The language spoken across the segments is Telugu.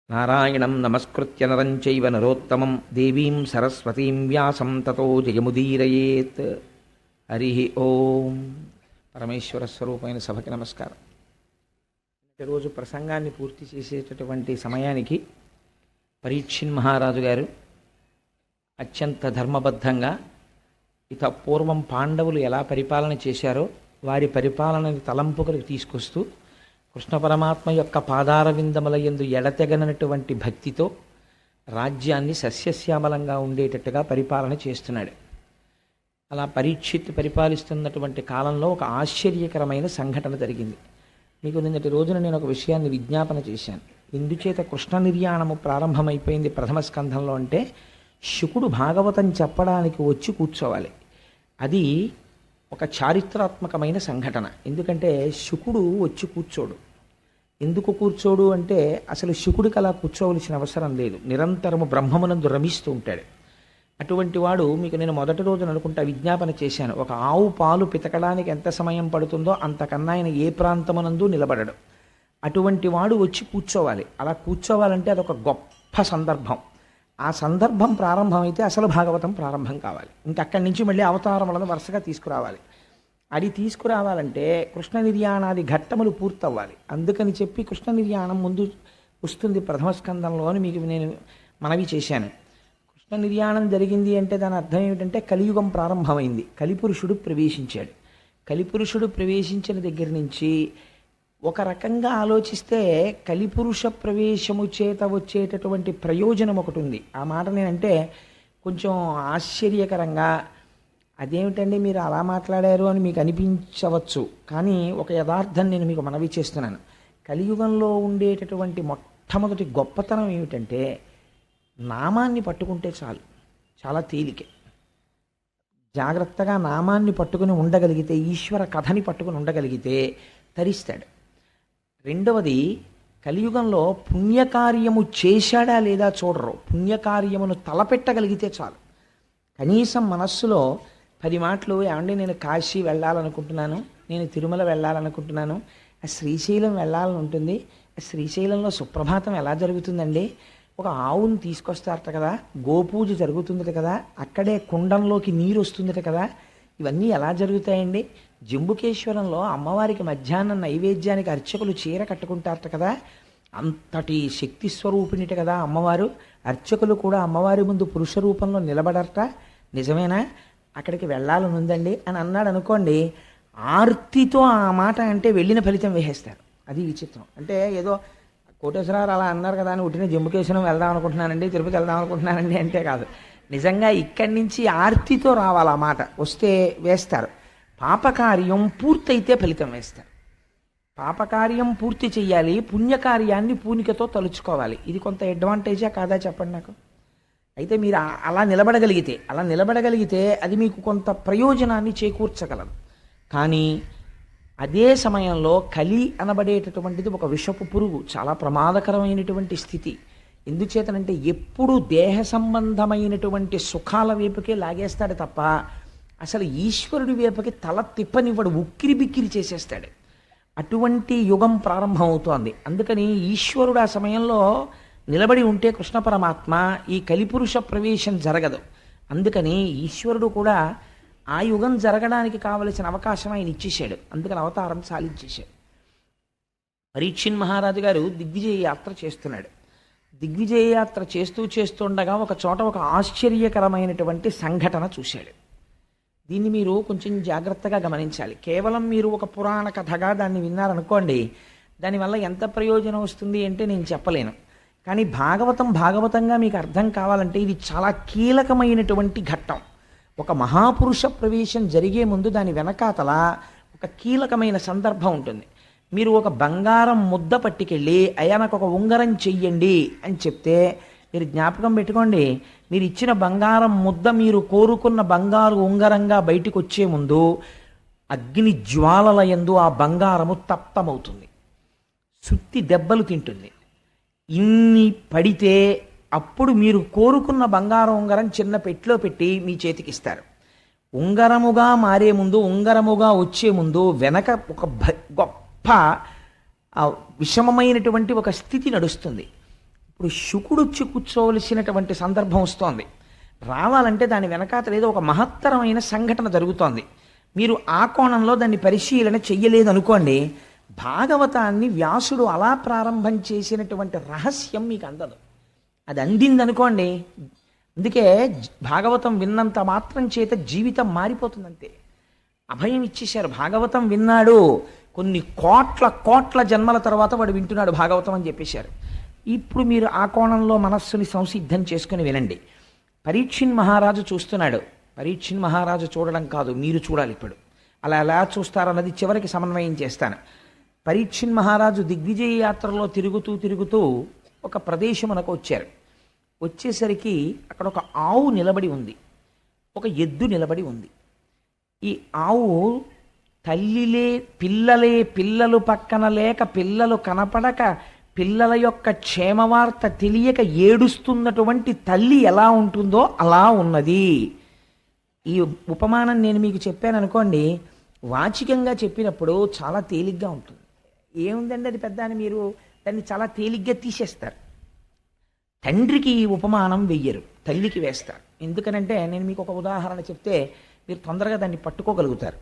నారాయణం నమస్కృత్య నరం చైవ నరోత్తమం దేవీం సరస్వతీం వ్యాసం తతో జయముదీరయేత్. హరి ఓం. పరమేశ్వర స్వరూపమైన సభకి నమస్కారం. ఈరోజు ప్రసంగాన్ని పూర్తి చేసేటటువంటి సమయానికి పరీక్షిన్ మహారాజు గారు అత్యంత ధర్మబద్ధంగా పూర్వం పాండవులు ఎలా పరిపాలన చేశారో వారి పరిపాలనని తలంపుకలకు తీసుకొస్తూ కృష్ణ పరమాత్మ యొక్క పాదార విందముల యందు ఎడతెగనటువంటి భక్తితో రాజ్యాన్ని సస్యశ్యామలంగా ఉండేటట్టుగా పరిపాలన చేస్తున్నాడు. అలా పరీక్షిత్ పరిపాలిస్తున్నటువంటి కాలంలో ఒక ఆశ్చర్యకరమైన సంఘటన జరిగింది. మీకు నిన్నటి రోజున నేను ఒక విషయాన్ని విజ్ఞాపన చేశాను. ఎందుచేత కృష్ణ నిర్యాణము ప్రారంభమైపోయింది ప్రథమ స్కంధంలో అంటే, శుకుడు భాగవతం చెప్పడానికి వచ్చి కూర్చోవాలి. అది ఒక చారిత్రాత్మకమైన సంఘటన. ఎందుకంటే శుకుడు వచ్చి కూర్చోడు. ఎందుకు కూర్చోడు అంటే, అసలు శుకుడికి అలా కూర్చోవలసిన అవసరం లేదు. నిరంతరము బ్రహ్మమునందు రమిస్తూ ఉంటాడు. అటువంటి వాడు, మీకు నేను మొదటి రోజున అనుకుంటా విజ్ఞాపన చేశాను, ఒక ఆవు పాలు పితకడానికి ఎంత సమయం పడుతుందో అంతకన్నా ఆయన ఏ ప్రాంతమునందు నిలబడడు. అటువంటి వాడు వచ్చి కూర్చోవాలి. అలా కూర్చోవాలంటే అదొక గొప్ప సందర్భం. ఆ సందర్భం ప్రారంభమైతే అసలు భాగవతం ప్రారంభం కావాలి. ఇంకక్కడి నుంచి మళ్ళీ అవతారములను వరుసగా తీసుకురావాలి. అది తీసుకురావాలంటే కృష్ణ నిర్యాణాది ఘట్టములు పూర్తవ్వాలి. అందుకని చెప్పి కృష్ణ నిర్యాణం ముందు వస్తుంది ప్రథమ స్కందంలో అని మీకు నేను మనవి చేశాను. కృష్ణ నిర్యాణం జరిగింది అంటే దాని అర్థం ఏమిటంటే కలియుగం ప్రారంభమైంది. కలిపురుషుడు ప్రవేశించాడు. కలిపురుషుడు ప్రవేశించిన దగ్గర నుంచి ఒక రకంగా ఆలోచిస్తే కలిపురుష ప్రవేశము చేత వచ్చేటటువంటి ప్రయోజనం ఒకటి ఉంది. ఆ మాట నేనంటే కొంచెం ఆశ్చర్యకరంగా, అదేమిటండి మీరు అలా మాట్లాడారు అని మీకు అనిపించవచ్చు. కానీ ఒక యథార్థం నేను మీకు మనవి చేస్తున్నాను. కలియుగంలో ఉండేటటువంటి మొట్టమొదటి గొప్పతనం ఏమిటంటే, నామాన్ని పట్టుకుంటే చాలు, చాలా తేలికే. జాగ్రత్తగా నామాన్ని పట్టుకుని ఉండగలిగితే, ఈశ్వర కథని పట్టుకుని ఉండగలిగితే తరిస్తాడు. రెండవది, కలియుగంలో పుణ్యకార్యము చేశాడా లేదా చూడరు. పుణ్యకార్యమును తలపెట్టగలిగితే చాలు. కనీసం మనస్సులో 10 మాటలు, ఏమండి నేను కాశీ వెళ్ళాలనుకుంటున్నాను, నేను తిరుమల వెళ్ళాలనుకుంటున్నాను, ఆ శ్రీశైలం వెళ్ళాలని ఉంటుంది, ఆ శ్రీశైలంలో సుప్రభాతం ఎలా జరుగుతుందండి, ఒక ఆవును తీసుకొస్తారట కదా, గోపూజ జరుగుతుందట కదా, అక్కడే కుండంలోకి నీరు వస్తుందట కదా, ఇవన్నీ ఎలా జరుగుతాయండి, జంబుకేశ్వరంలో అమ్మవారికి మధ్యాహ్నం నైవేద్యానికి అర్చకులు చీర కట్టుకుంటారట కదా, అంతటి శక్తి స్వరూపిణిట కదా అమ్మవారు, అర్చకులు కూడా అమ్మవారి ముందు పురుష రూపంలో నిలబడరట, నిజమేనా, అక్కడికి వెళ్ళాలని ఉందండి అని అన్నాడు అనుకోండి, ఆర్తితో ఆ మాట అంటే వెళ్ళిన ఫలితం వేసేస్తారు. అది విచిత్రం. అంటే ఏదో కోటేశ్వరరావు అలా అన్నారు కదా అని ఉట్టిన జంబుకేశ్వరం వెళ్దాం అనుకుంటున్నానండి, తిరుపతి వెళ్దాం అనుకుంటున్నానండి అంటే కాదు. నిజంగా ఇక్కడి నుంచి ఆర్తితో రావాలి. ఆ మాట వస్తే వేస్తారు. పాపకార్యం పూర్తయితే ఫలితం వేస్తారు. పాపకార్యం పూర్తి చెయ్యాలి, పుణ్యకార్యాన్ని పూనికతో తలుచుకోవాలి. ఇది కొంత అడ్వాంటేజా కాదా చెప్పండి నాకు. అయితే మీరు అలా నిలబడగలిగితే అది మీకు కొంత ప్రయోజనాన్ని చేకూర్చగలదు. కానీ అదే సమయంలో కలి అనబడేటటువంటిది ఒక విషపు పురుగు, చాలా ప్రమాదకరమైనటువంటి స్థితి. ఎందుచేతనంటే ఎప్పుడు దేహ సంబంధమైనటువంటి సుఖాల వైపుకే లాగేస్తాడు తప్ప అసలు ఈశ్వరుడి వైపుకి తల తిప్పనివ్వడు, ఉక్కిరి బిక్కిరి చేసేస్తాడు. అటువంటి యుగం ప్రారంభమవుతోంది. అందుకని ఈశ్వరుడు ఆ సమయంలో నిలబడి ఉంటే కృష్ణ పరమాత్మ ఈ కలిపురుష ప్రవేశం జరగదు. అందుకని ఈశ్వరుడు కూడా ఆ యుగం జరగడానికి కావలసిన అవకాశం ఆయన ఇచ్చేశాడు. అందుకని అవతారం సాధించేశాడు. పరీక్షిన్ మహారాజు గారు దిగ్విజయ యాత్ర చేస్తున్నాడు. దిగ్విజయ యాత్ర చేస్తుండగా ఒక చోట ఒక ఆశ్చర్యకరమైనటువంటి సంఘటన చూశాడు. దీన్ని మీరు కొంచెం జాగ్రత్తగా గమనించాలి. కేవలం మీరు ఒక పురాణ కథగా దాన్ని విన్నారనుకోండి, దానివల్ల ఎంత ప్రయోజనం వస్తుంది అంటే నేను చెప్పలేను. కానీ భాగవతంగా మీకు అర్థం కావాలంటే ఇది చాలా కీలకమైనటువంటి ఘట్టం. ఒక మహాపురుష ప్రవేశం జరిగే ముందు దాని వెనకాతల ఒక కీలకమైన సందర్భం ఉంటుంది. మీరు ఒక బంగారం ముద్ద పట్టుకెళ్ళి అయ్యా నాకు ఒక ఉంగరం చెయ్యండి అని చెప్తే, మీరు జ్ఞాపకం పెట్టుకోండి, మీరు ఇచ్చిన బంగారం ముద్ద మీరు కోరుకున్న బంగారు ఉంగరంగా బయటికి వచ్చే ముందు అగ్ని జ్వాలల యందు ఆ బంగారము తప్తమవుతుంది, సుత్తి దెబ్బలు తింటుంది. ఇన్ని పడితే అప్పుడు మీరు కోరుకున్న బంగారం ఉంగరం చిన్న పెట్టిలో పెట్టి మీ చేతికి ఇస్తారు. ఉంగరముగా మారే ముందు, ఉంగరముగా వచ్చే ముందు వెనక ఒక గొప్ప విషమమైనటువంటి ఒక స్థితి నడుస్తుంది. ఇప్పుడు శుకుడు వచ్చి కూర్చోవలసినటువంటి సందర్భం వస్తోంది. రావాలంటే దాని వెనకాతల ఏదో ఒక మహత్తరమైన సంఘటన జరుగుతోంది. మీరు ఆ కోణంలో దాన్ని పరిశీలన చెయ్యలేదు అనుకోండి, భాగవతాన్ని వ్యాసుడు అలా ప్రారంభం చేసినటువంటి రహస్యం మీకు అందదు. అది అందిందనుకోండి, అందుకే భాగవతం విన్నంత మాత్రం చేత జీవితం మారిపోతుందంతే. అభయం ఇచ్చేశారు. భాగవతం విన్నాడు, కొన్ని కోట్ల కోట్ల జన్మల తర్వాత వాడు వింటున్నాడు భాగవతం అని చెప్పేశారు. ఇప్పుడు మీరు ఆ కోణంలో మనస్సుని సంసిద్ధం చేసుకుని వినండి. పరీక్షిన్ మహారాజు చూస్తున్నాడు. పరీక్షిన్ మహారాజు చూడడం కాదు, మీరు చూడాలి. ఇప్పుడు అలా ఎలా చూస్తారన్నది చివరికి సమన్వయం చేస్తాను. పరీక్షిన్ మహారాజు దిగ్విజయ యాత్రలో తిరుగుతూ తిరుగుతూ ఒక ప్రదేశమునకు వచ్చారు. వచ్చేసరికి అక్కడ ఒక ఆవు నిలబడి ఉంది, ఒక ఎద్దు నిలబడి ఉంది. ఈ ఆవు పిల్లలు పక్కన లేక, పిల్లలు కనపడక, పిల్లల యొక్క క్షేమవార్త తెలియక ఏడుస్తున్నటువంటి తల్లి ఎలా ఉంటుందో అలా ఉన్నది. ఈ ఉపమానం నేను మీకు చెప్పాను అనుకోండి, వాచికంగా చెప్పినప్పుడు చాలా తేలిగ్గా ఉంటుంది. ఏముందండి అది పెద్ద అని మీరు దాన్ని చాలా తేలిగ్గా తీసేస్తారు. తండ్రికి ఈ ఉపమానం వెయ్యరు, తల్లికి వేస్తారు. ఎందుకనంటే నేను మీకు ఒక ఉదాహరణ చెప్తే మీరు తొందరగా దాన్ని పట్టుకోగలుగుతారు.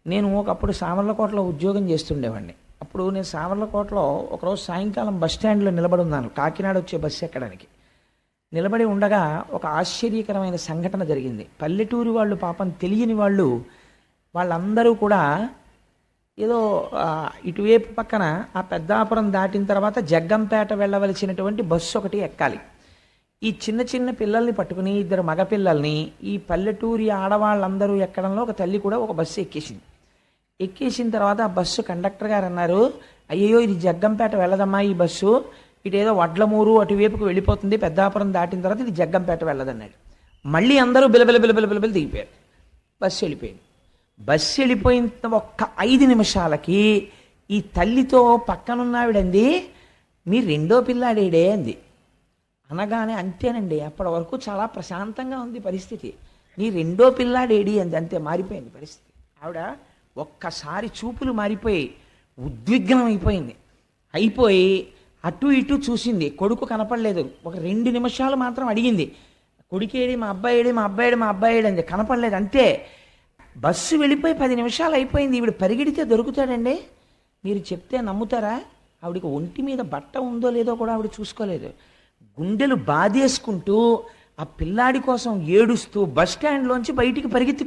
నేను ఒకప్పుడు సామర్లకోటలో ఉద్యోగం చేస్తుండేవాడిని. అప్పుడు నేను సామర్లకోటలో ఒకరోజు సాయంకాలం బస్ స్టాండ్లో నిలబడి ఉన్నాను, కాకినాడ వచ్చే బస్సు ఎక్కడానికి. నిలబడి ఉండగా ఒక ఆశ్చర్యకరమైన సంఘటన జరిగింది. పల్లెటూరి వాళ్ళు, పాపం తెలియని వాళ్ళు, వాళ్ళందరూ కూడా ఏదో ఇటువైపు పక్కన ఆ పెద్దాపురం దాటిన తర్వాత జగ్గంపేట వెళ్ళవలసినటువంటి బస్సు ఒకటి ఎక్కాలి. ఈ చిన్న చిన్న పిల్లల్ని పట్టుకుని, ఇద్దరు మగపిల్లల్ని ఈ పల్లెటూరి ఆడవాళ్ళందరూ ఎక్కడంలో ఒక తల్లి కూడా ఒక బస్సు ఎక్కేసింది. ఎక్కేసిన తర్వాత ఆ బస్సు కండక్టర్ గారు అన్నారు, అయ్యో ఇది జగ్గంపేట వెళ్ళదమ్మా ఈ బస్సు, ఇటేదో వడ్లమూరు అటువైపుకు వెళ్ళిపోతుంది, పెద్దాపురం దాటిన తర్వాత ఇది జగ్గంపేట వెళ్ళదన్నాడు. మళ్ళీ అందరూ బిలబిల దిగిపోయారు. బస్సు వెళ్ళిపోయింది. బస్సు వెళ్ళిపోయిన ఒక్క 5 నిమిషాలకి ఈ తల్లితో పక్కనున్నావిడంది, మీ రెండో పిల్లాడేడే అంది. అనగానే అంతేనండి, అప్పటి వరకు చాలా ప్రశాంతంగా ఉంది పరిస్థితి. నీ రెండో పిల్లాడేడి అంది. అంతే, మారిపోయింది పరిస్థితి. ఆవిడ ఒక్కసారి చూపులు మారిపోయి ఉద్విగ్నం అయిపోయి అటు ఇటు చూసింది. కొడుకు కనపడలేదు. ఒక 2 నిమిషాలు మాత్రం అడిగింది, కొడుకేడి, మా అబ్బాయేడి అంది. కనపడలేదు. అంతే, బస్సు వెళ్ళిపోయి 10 నిమిషాలు అయిపోయింది. ఈవిడ పరిగెడితే దొరుకుతాడండి? మీరు చెప్తే నమ్ముతారా? ఆవిడికి ఒంటి మీద బట్ట ఉందో లేదో కూడా ఆవిడ చూసుకోలేదు. గుండెలు బాధేసుకుంటూ ఆ పిల్లాడి కోసం ఏడుస్తూ బస్ స్టాండ్లోంచి బయటికి పరిగెత్తి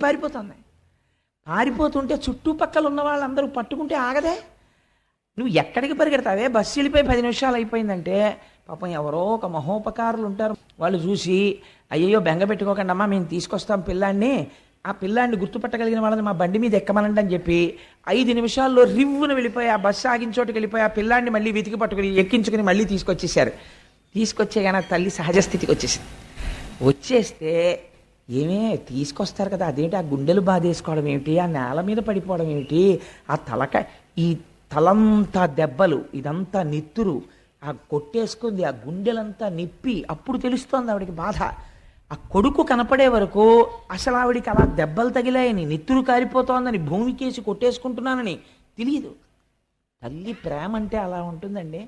పారిపోతుంటే చుట్టుపక్కల ఉన్న వాళ్ళందరూ పట్టుకుంటే ఆగదే. నువ్వు ఎక్కడికి పరిగెడతావే, బస్సు వెళ్ళిపోయి 10 నిమిషాలు అయిపోయిందంటే పాపం ఎవరో ఒక మహోపకారులు ఉంటారు, వాళ్ళు చూసి అయ్యో బెంగ పెట్టుకోకండి అమ్మా, మేము తీసుకొస్తాం పిల్లాడిని, ఆ పిల్లాడిని గుర్తుపట్టగలిగిన వాళ్ళని మా బండి మీద ఎక్కమనండి అని చెప్పి 5 నిమిషాల్లో రివ్వున వెళ్ళిపోయి ఆ బస్సు ఆగిన చోటుకి వెళ్ళిపోయి ఆ పిల్లాడిని మళ్ళీ వెతికి పట్టుకుని ఎక్కించుకుని మళ్ళీ తీసుకొచ్చేసారు. తీసుకొచ్చే కానీ తల్లి సహజస్థితికి వచ్చేస్తే ఏమే తీసుకొస్తారు కదా, అదేంటి ఆ గుండెలు బాధేసుకోవడం ఏమిటి, ఆ నేల మీద పడిపోవడం ఏమిటి, ఆ ఈ తలంతా దెబ్బలు, ఇదంతా నెత్తురు, ఆ కొట్టేసుకుంది, ఆ గుండెలంతా నిప్పి, అప్పుడు తెలుస్తోంది ఆవిడికి బాధ. ఆ కొడుకు కనపడే వరకు అసలు ఆవిడికి అలా దెబ్బలు తగిలాయని, నెత్తురు కారిపోతోందని, భూమికేసి కొట్టేసుకుంటున్నానని తెలియదు. తల్లి ప్రేమ అంటే అలా ఉంటుందండి.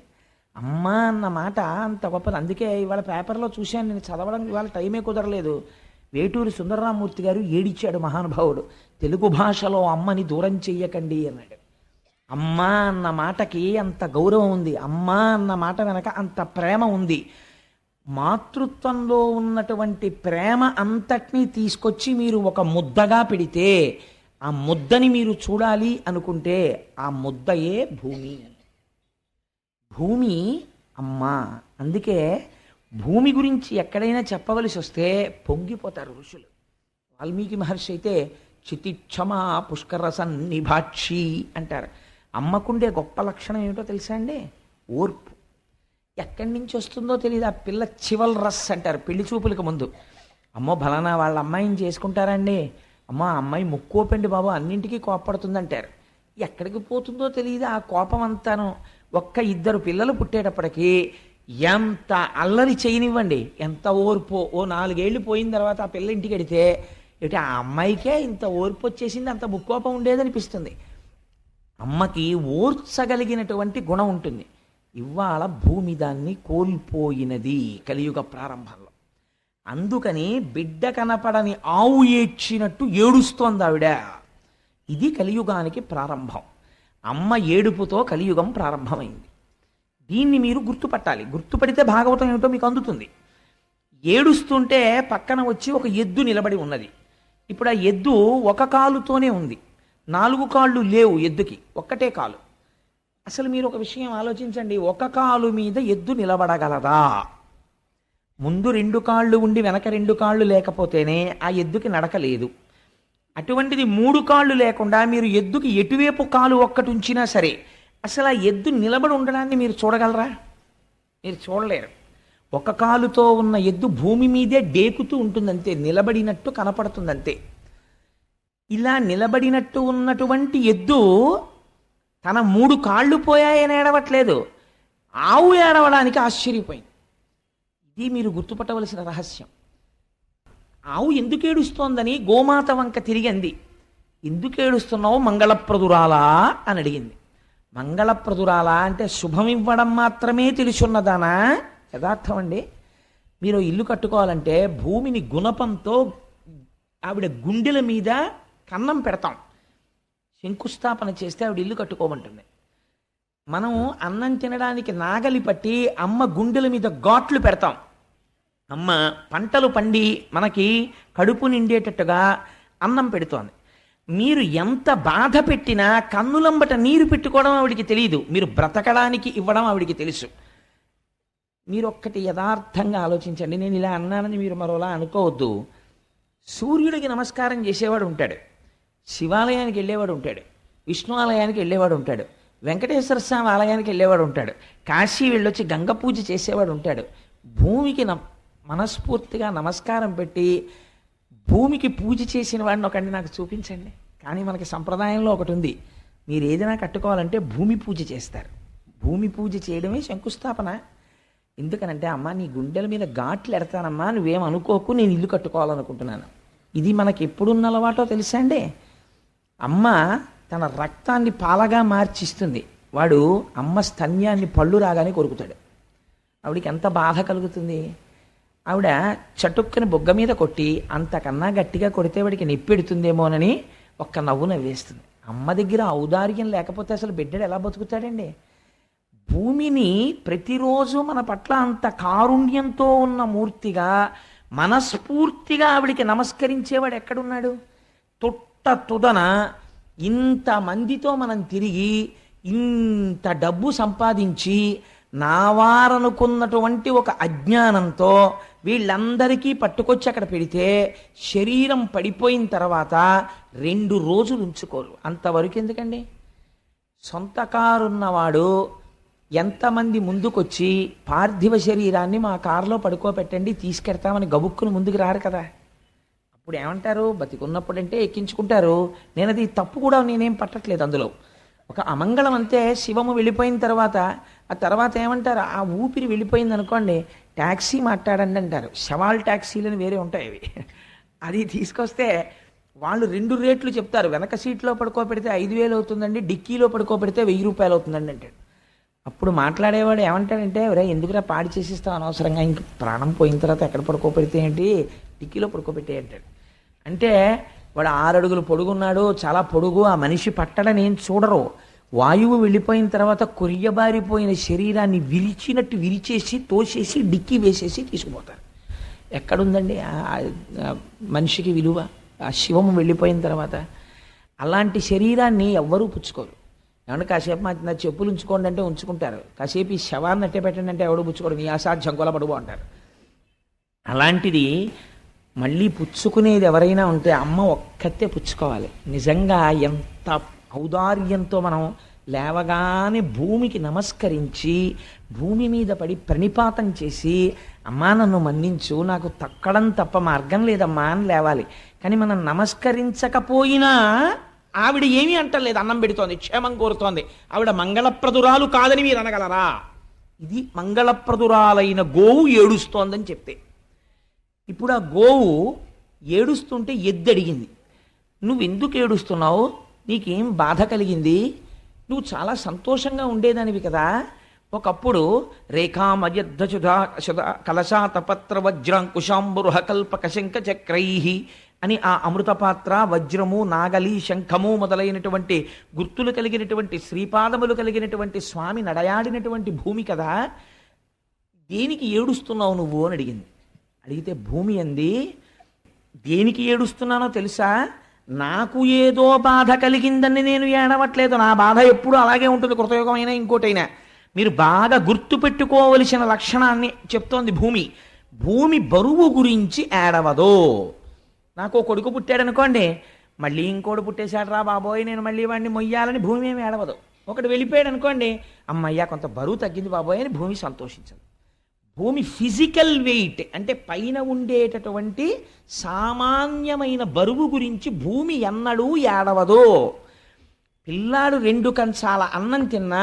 అమ్మ అన్న మాట అంత గొప్పది. అందుకే ఇవాళ పేపర్లో చూశాను, నేను చదవడం ఇవాళ టైమే కుదరలేదు. వేటూరి సుందరరామూర్తి గారు ఏడిచ్చాడు మహానుభావుడు, తెలుగు భాషలో అమ్మని దూరం చెయ్యకండి అన్నాడు. అమ్మ అన్న మాటకి అంత గౌరవం ఉంది, అమ్మ అన్న మాట వెనక అంత ప్రేమ ఉంది. మాతృత్వంలో ఉన్నటువంటి ప్రేమ అంతటినీ తీసుకొచ్చి మీరు ఒక ముద్దగా పెడితే, ఆ ముద్దని మీరు చూడాలి అనుకుంటే ఆ ముద్దయే భూమి. భూమి అమ్మ. అందుకే భూమి గురించి ఎక్కడైనా చెప్పవలసి వస్తే పొంగిపోతారు ఋషులు. వాల్మీకి మహర్షి అయితే చితిక్షమా పుష్కరసన్నిభాక్షి అంటారు. అమ్మకుండే గొప్ప లక్షణం ఏమిటో తెలుసా అండి? ఓర్పు. ఎక్కడి నుంచి వస్తుందో తెలియదు. ఆ పిల్ల చివల్ రస్ అంటారు పెళ్లి చూపులకు ముందు. అమ్మో బలానా వాళ్ళ అమ్మాయిని చేసుకుంటారండి, అమ్మ అమ్మాయి ముక్కోపండి బాబు, అన్నింటికీ కోపడుతుందంటారు. ఎక్కడికి పోతుందో తెలియదు ఆ కోపం అంతాను. ఒక్క 2 పిల్లలు పుట్టేటప్పటికీ ఎంత అల్లరి చేయనివ్వండి, ఎంత ఓర్పు. ఓ 4 ఏళ్ళు పోయిన తర్వాత ఆ పిల్ల ఇంటికి వెడితే ఇటు ఆ అమ్మాయికే ఇంత ఓర్పు వచ్చేసింది, అంత ముక్కోపం ఉండేదనిపిస్తుంది. అమ్మకి ఓర్చగలిగినటువంటి గుణం ఉంటుంది. ఇవాళ భూమి దాన్ని కోల్పోయినది కలియుగ ప్రారంభంలో. అందుకని బిడ్డ కనపడని ఆవు ఏడ్చినట్టు ఏడుస్తోంది ఆవిడ. ఇది కలియుగానికి ప్రారంభం. అమ్మ ఏడుపుతో కలియుగం ప్రారంభమైంది. దీన్ని మీరు గుర్తుపట్టాలి. గుర్తుపడితే భాగవతం ఏమిటో మీకు అందుతుంది. ఏడుస్తుంటే పక్కన వచ్చి ఒక ఎద్దు నిలబడి ఉన్నది. ఇప్పుడు ఆ ఎద్దు ఒక కాలుతోనే ఉంది, 4 కాళ్ళు లేవు ఎద్దుకి, ఒక్కటే కాలు. అసలు మీరు ఒక విషయం ఆలోచించండి, ఒక కాలు మీద ఎద్దు నిలబడగలదా? ముందు 2 కాళ్ళు ఉండి వెనక 2 కాళ్ళు లేకపోతేనే ఆ ఎద్దుకి నడక లేదు. అటువంటిది 3 కాళ్ళు లేకుండా మీరు ఎద్దుకి ఎటువైపు కాలు ఒక్కటి ఉంచినా సరే అసలు ఆ ఎద్దు నిలబడి ఉండడాన్ని మీరు చూడగలరా? మీరు చూడలేరు. ఒక కాలుతో ఉన్న ఎద్దు భూమి మీదే డేకుతూ ఉంటుందంతే, నిలబడినట్టు కనపడుతుందంతే. ఇలా నిలబడినట్టు ఉన్నటువంటి ఎద్దు తన 3 కాళ్ళు పోయాయని ఏడవట్లేదు, ఆవు ఏడవడానికి ఆశ్చర్యపోయింది. ఇది మీరు గుర్తుపట్టవలసిన రహస్యం. ఆవు ఎందుకు ఏడుస్తోందని గోమాత వంక తిరిగి అంది. ఎందుకు ఏడుస్తున్నావు మంగళప్రదురాలా అని అడిగింది. మంగళప్రదురాలా అంటే శుభం ఇవ్వడం మాత్రమే తెలుసున్నదానా? యథార్థం అండి. మీరు ఇల్లు కట్టుకోవాలంటే భూమిని గుణపంతో ఆవిడ గుండెల మీద కన్నం పెడతాం. శంకుస్థాపన చేస్తే ఆవిడ ఇల్లు కట్టుకోమంటుంది. మనం అన్నం తినడానికి నాగలి పట్టి అమ్మ గుండెల మీద ఘాట్లు పెడతాం. అమ్మ పంటలు పండి మనకి కడుపు నిండేటట్టుగా అన్నం పెడుతోంది. మీరు ఎంత బాధ పెట్టినా కన్నులంబట నీరు పెట్టుకోవడం ఆవిడికి తెలియదు, మీరు బ్రతకడానికి ఇవ్వడం ఆవిడికి తెలుసు. మీరు ఒక్కటి యథార్థంగా ఆలోచించండి. నేను ఇలా అన్నానని మీరు మరోలా అనుకోవద్దు. సూర్యుడికి నమస్కారం చేసేవాడు ఉంటాడు, శివాలయానికి వెళ్ళేవాడు ఉంటాడు, విష్ణు ఆలయానికి వెళ్ళేవాడు ఉంటాడు, వెంకటేశ్వర స్వామి ఆలయానికి వెళ్ళేవాడు ఉంటాడు, కాశీ వెళ్ళొచ్చి గంగ పూజ చేసేవాడు ఉంటాడు. భూమికి మనస్ఫూర్తిగా నమస్కారం పెట్టి భూమికి పూజ చేసిన వాడిని ఒకటి నాకు చూపించండి. కానీ మనకి సంప్రదాయంలో ఒకటి ఉంది, మీరు ఏదైనా కట్టుకోవాలంటే భూమి పూజ చేస్తారు. భూమి పూజ చేయడమే శంకుస్థాపన. ఎందుకనంటే అమ్మ నీ గుండెల మీద ఘాట్లు ఎడతానమ్మా, నువ్వేం అనుకోకు, నేను ఇల్లు కట్టుకోవాలనుకుంటున్నాను. ఇది మనకి ఎప్పుడున్న అలవాటో తెలుసా అండి? అమ్మ తన రక్తాన్ని పాలగా మార్చిస్తుంది, వాడు అమ్మ స్తన్యాన్ని పళ్ళు రాగానే కొరుకుతాడు. ఆవిడికి ఎంత బాధ కలుగుతుంది. ఆవిడ చటుక్కని బొగ్గ మీద కొట్టి అంతకన్నా గట్టిగా కొడితే వాడికి నొప్పెడుతుందేమోనని ఒక్క నవ్వు నవ్వేస్తుంది. అమ్మ దగ్గర ఔదార్యం లేకపోతే అసలు బిడ్డడు ఎలా బతుకుతాడండి? భూమిని ప్రతిరోజు మన పట్ల అంత కారుణ్యంతో ఉన్న మూర్తిగా మనస్ఫూర్తిగా ఆవిడికి నమస్కరించేవాడు ఎక్కడున్నాడు? తుదన ఇంతమందితో మనం తిరిగి ఇంత డబ్బు సంపాదించి నావారనుకున్నటువంటి ఒక అజ్ఞానంతో వీళ్ళందరికీ పట్టుకొచ్చి అక్కడ పెడితే శరీరం పడిపోయిన తర్వాత 2 రోజులు ఉంచుకోరు. అంతవరకు ఎందుకండి? సొంత కారున్నవాడు ఎంతమంది ముందుకొచ్చి పార్థివ శరీరాన్ని మా కారులో పడుకోబెట్టండి తీసుకెడతామని గబుక్కును ముందుకు రారు కదా. అప్పుడు ఏమంటారు? బతికున్నప్పుడంటే ఎక్కించుకుంటారు. నేను అది తప్పు కూడా నేనేం పట్టట్లేదు అందులో. ఒక అమంగళం అంతే. శివము వెళ్ళిపోయిన తర్వాత ఆ తర్వాత ఏమంటారు? ఆ ఊపిరి వెళ్ళిపోయింది అనుకోండి, ట్యాక్సీ మాట్లాడండి అంటారు. శవాల్ ట్యాక్సీలని వేరే ఉంటాయి అవి. అది తీసుకొస్తే వాళ్ళు 2 రేట్లు చెప్తారు. వెనక సీట్లో పడుకోబెడితే 5,000 అవుతుందండి, డిక్కీలో పడుకోబెడితే 1,000 రూపాయలు అవుతుందండి అంటాడు. అప్పుడు మాట్లాడేవాడు ఏమంటాడంటే, ఒరే ఎందుకురా పాడి చేసిస్తావు అనవసరంగా, ఇంక ప్రాణం పోయిన తర్వాత ఎక్కడ పడుకోబెడితే ఏంటి, డిక్కీలో పడుకోబెట్టే అంటాడు. అంటే వాడు 6 అడుగులు పొడుగున్నాడు, చాలా పొడుగు, ఆ మనిషి పట్టడని ఏం చూడరు. వాయువు వెళ్ళిపోయిన తర్వాత కొరియబారిపోయిన శరీరాన్ని విరిచినట్టు విరిచేసి తోసేసి డిక్కీ వేసేసి తీసుకుపోతారు. ఎక్కడుందండి మనిషికి విలువ? ఆ శివము వెళ్ళిపోయిన తర్వాత అలాంటి శరీరాన్ని ఎవ్వరూ పుచ్చుకోరు. ఏమంటే కాసేపు నా చెప్పులు ఉంచుకోండి అంటే ఉంచుకుంటారు, కాసేపు ఈ శవాన్ని అట్టే పెట్టండి అంటే ఎవడు పుచ్చుకోడు, నీ అసాధ్యం కొలబడుబో అంటారు. అలాంటిది మళ్ళీ పుచ్చుకునేది ఎవరైనా ఉంటే అమ్మ ఒక్కతే పుచ్చుకోవాలి. నిజంగా ఎంత ఔదార్యంతో మనం లేవగానే భూమికి నమస్కరించి భూమి మీద పడి ప్రణిపాతం చేసి అమ్మా నన్ను మన్నించు, నాకు తక్కడం తప్ప మార్గం లేదమ్మా అని లేవాలి. కానీ మనం నమస్కరించకపోయినా ఆవిడ ఏమీ అంటలేదు, అన్నం పెడుతోంది, క్షేమం కోరుతోంది. ఆవిడ మంగళప్రదురాలు కాదని మీరు అనగలరా? ఇది మంగళప్రదురాలైన గోవు ఏడుస్తోందని చెప్తే. ఇప్పుడు ఆ గోవు ఏడుస్తుంటే ఎద్దు అడిగింది, నువ్వెందుకు ఏడుస్తున్నావు, నీకేం బాధ కలిగింది, నువ్వు చాలా సంతోషంగా ఉండేదానివి కదా, ఒకప్పుడు రేఖామయద్ధుధా కలశాతపత్ర వజ్రాంకుశాంబురుహ కల్పక శంఖ చక్రై అని ఆ అమృతపాత్ర, వజ్రము, నాగలి, శంఖము మొదలైనటువంటి గుర్తులు కలిగినటువంటి శ్రీపాదములు కలిగినటువంటి స్వామి నడయాడినటువంటి భూమి కదా, దేనికి ఏడుస్తున్నావు నువ్వు అని అడిగింది. అడిగితే భూమి అంది, దేనికి ఏడుస్తున్నానో తెలుసా, నాకు ఏదో బాధ కలిగిందని నేను ఏడవట్లేదు, నా బాధ ఎప్పుడూ అలాగే ఉంటుంది, కృతయుగమైనా ఇంకోటైనా. మీరు బాగా గుర్తు పెట్టుకోవలసిన లక్షణాన్ని చెప్తోంది భూమి. భూమి బరువు గురించి ఏడవదు. నాకు కొడుకు పుట్టాడనుకోండి, మళ్ళీ ఇంకోటి పుట్టేశాడు రా బాబోయ్, నేను మళ్ళీ వాడిని మొయ్యాలని భూమి ఏమి ఏడవదు. ఒకటి వెళ్ళిపోయాడు అనుకోండి, అమ్మయ్యా కొంత బరువు తగ్గింది బాబోయ్ అని భూమి సంతోషించదు. భూమి ఫిజికల్ వెయిట్ అంటే పైన ఉండేటటువంటి సామాన్యమైన బరువు గురించి భూమి ఎన్నడూ ఏడవదు. పిల్లాడు 2 కంచాల అన్నం తిన్నా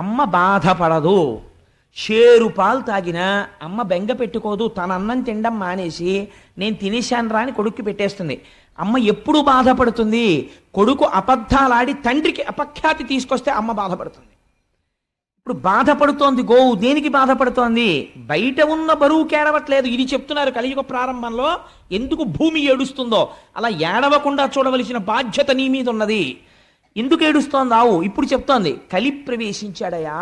అమ్మ బాధపడదు, షేరు పాలు తాగినా అమ్మ బెంగ పెట్టుకోదు, తన అన్నం తినడం మానేసి నేను తినేశాను రా అని కొడుక్కి పెట్టేస్తుంది. అమ్మ ఎప్పుడు బాధపడుతుంది, కొడుకు అబద్ధాలాడి తండ్రికి అపఖ్యాతి తీసుకొస్తే అమ్మ బాధపడుతుంది. ఇప్పుడు బాధపడుతోంది గోవు, దేనికి బాధపడుతోంది, బయట ఉన్న బరువు కేడవట్లేదు. ఇది చెప్తున్నారు కలియుగ ప్రారంభంలో ఎందుకు భూమి ఏడుస్తుందో. అలా ఏడవకుండా చూడవలసిన బాధ్యత నీ మీద ఉన్నది. ఎందుకు ఏడుస్తోంది ఆవు, ఇప్పుడు చెప్తోంది కలి ప్రవేశించాడయా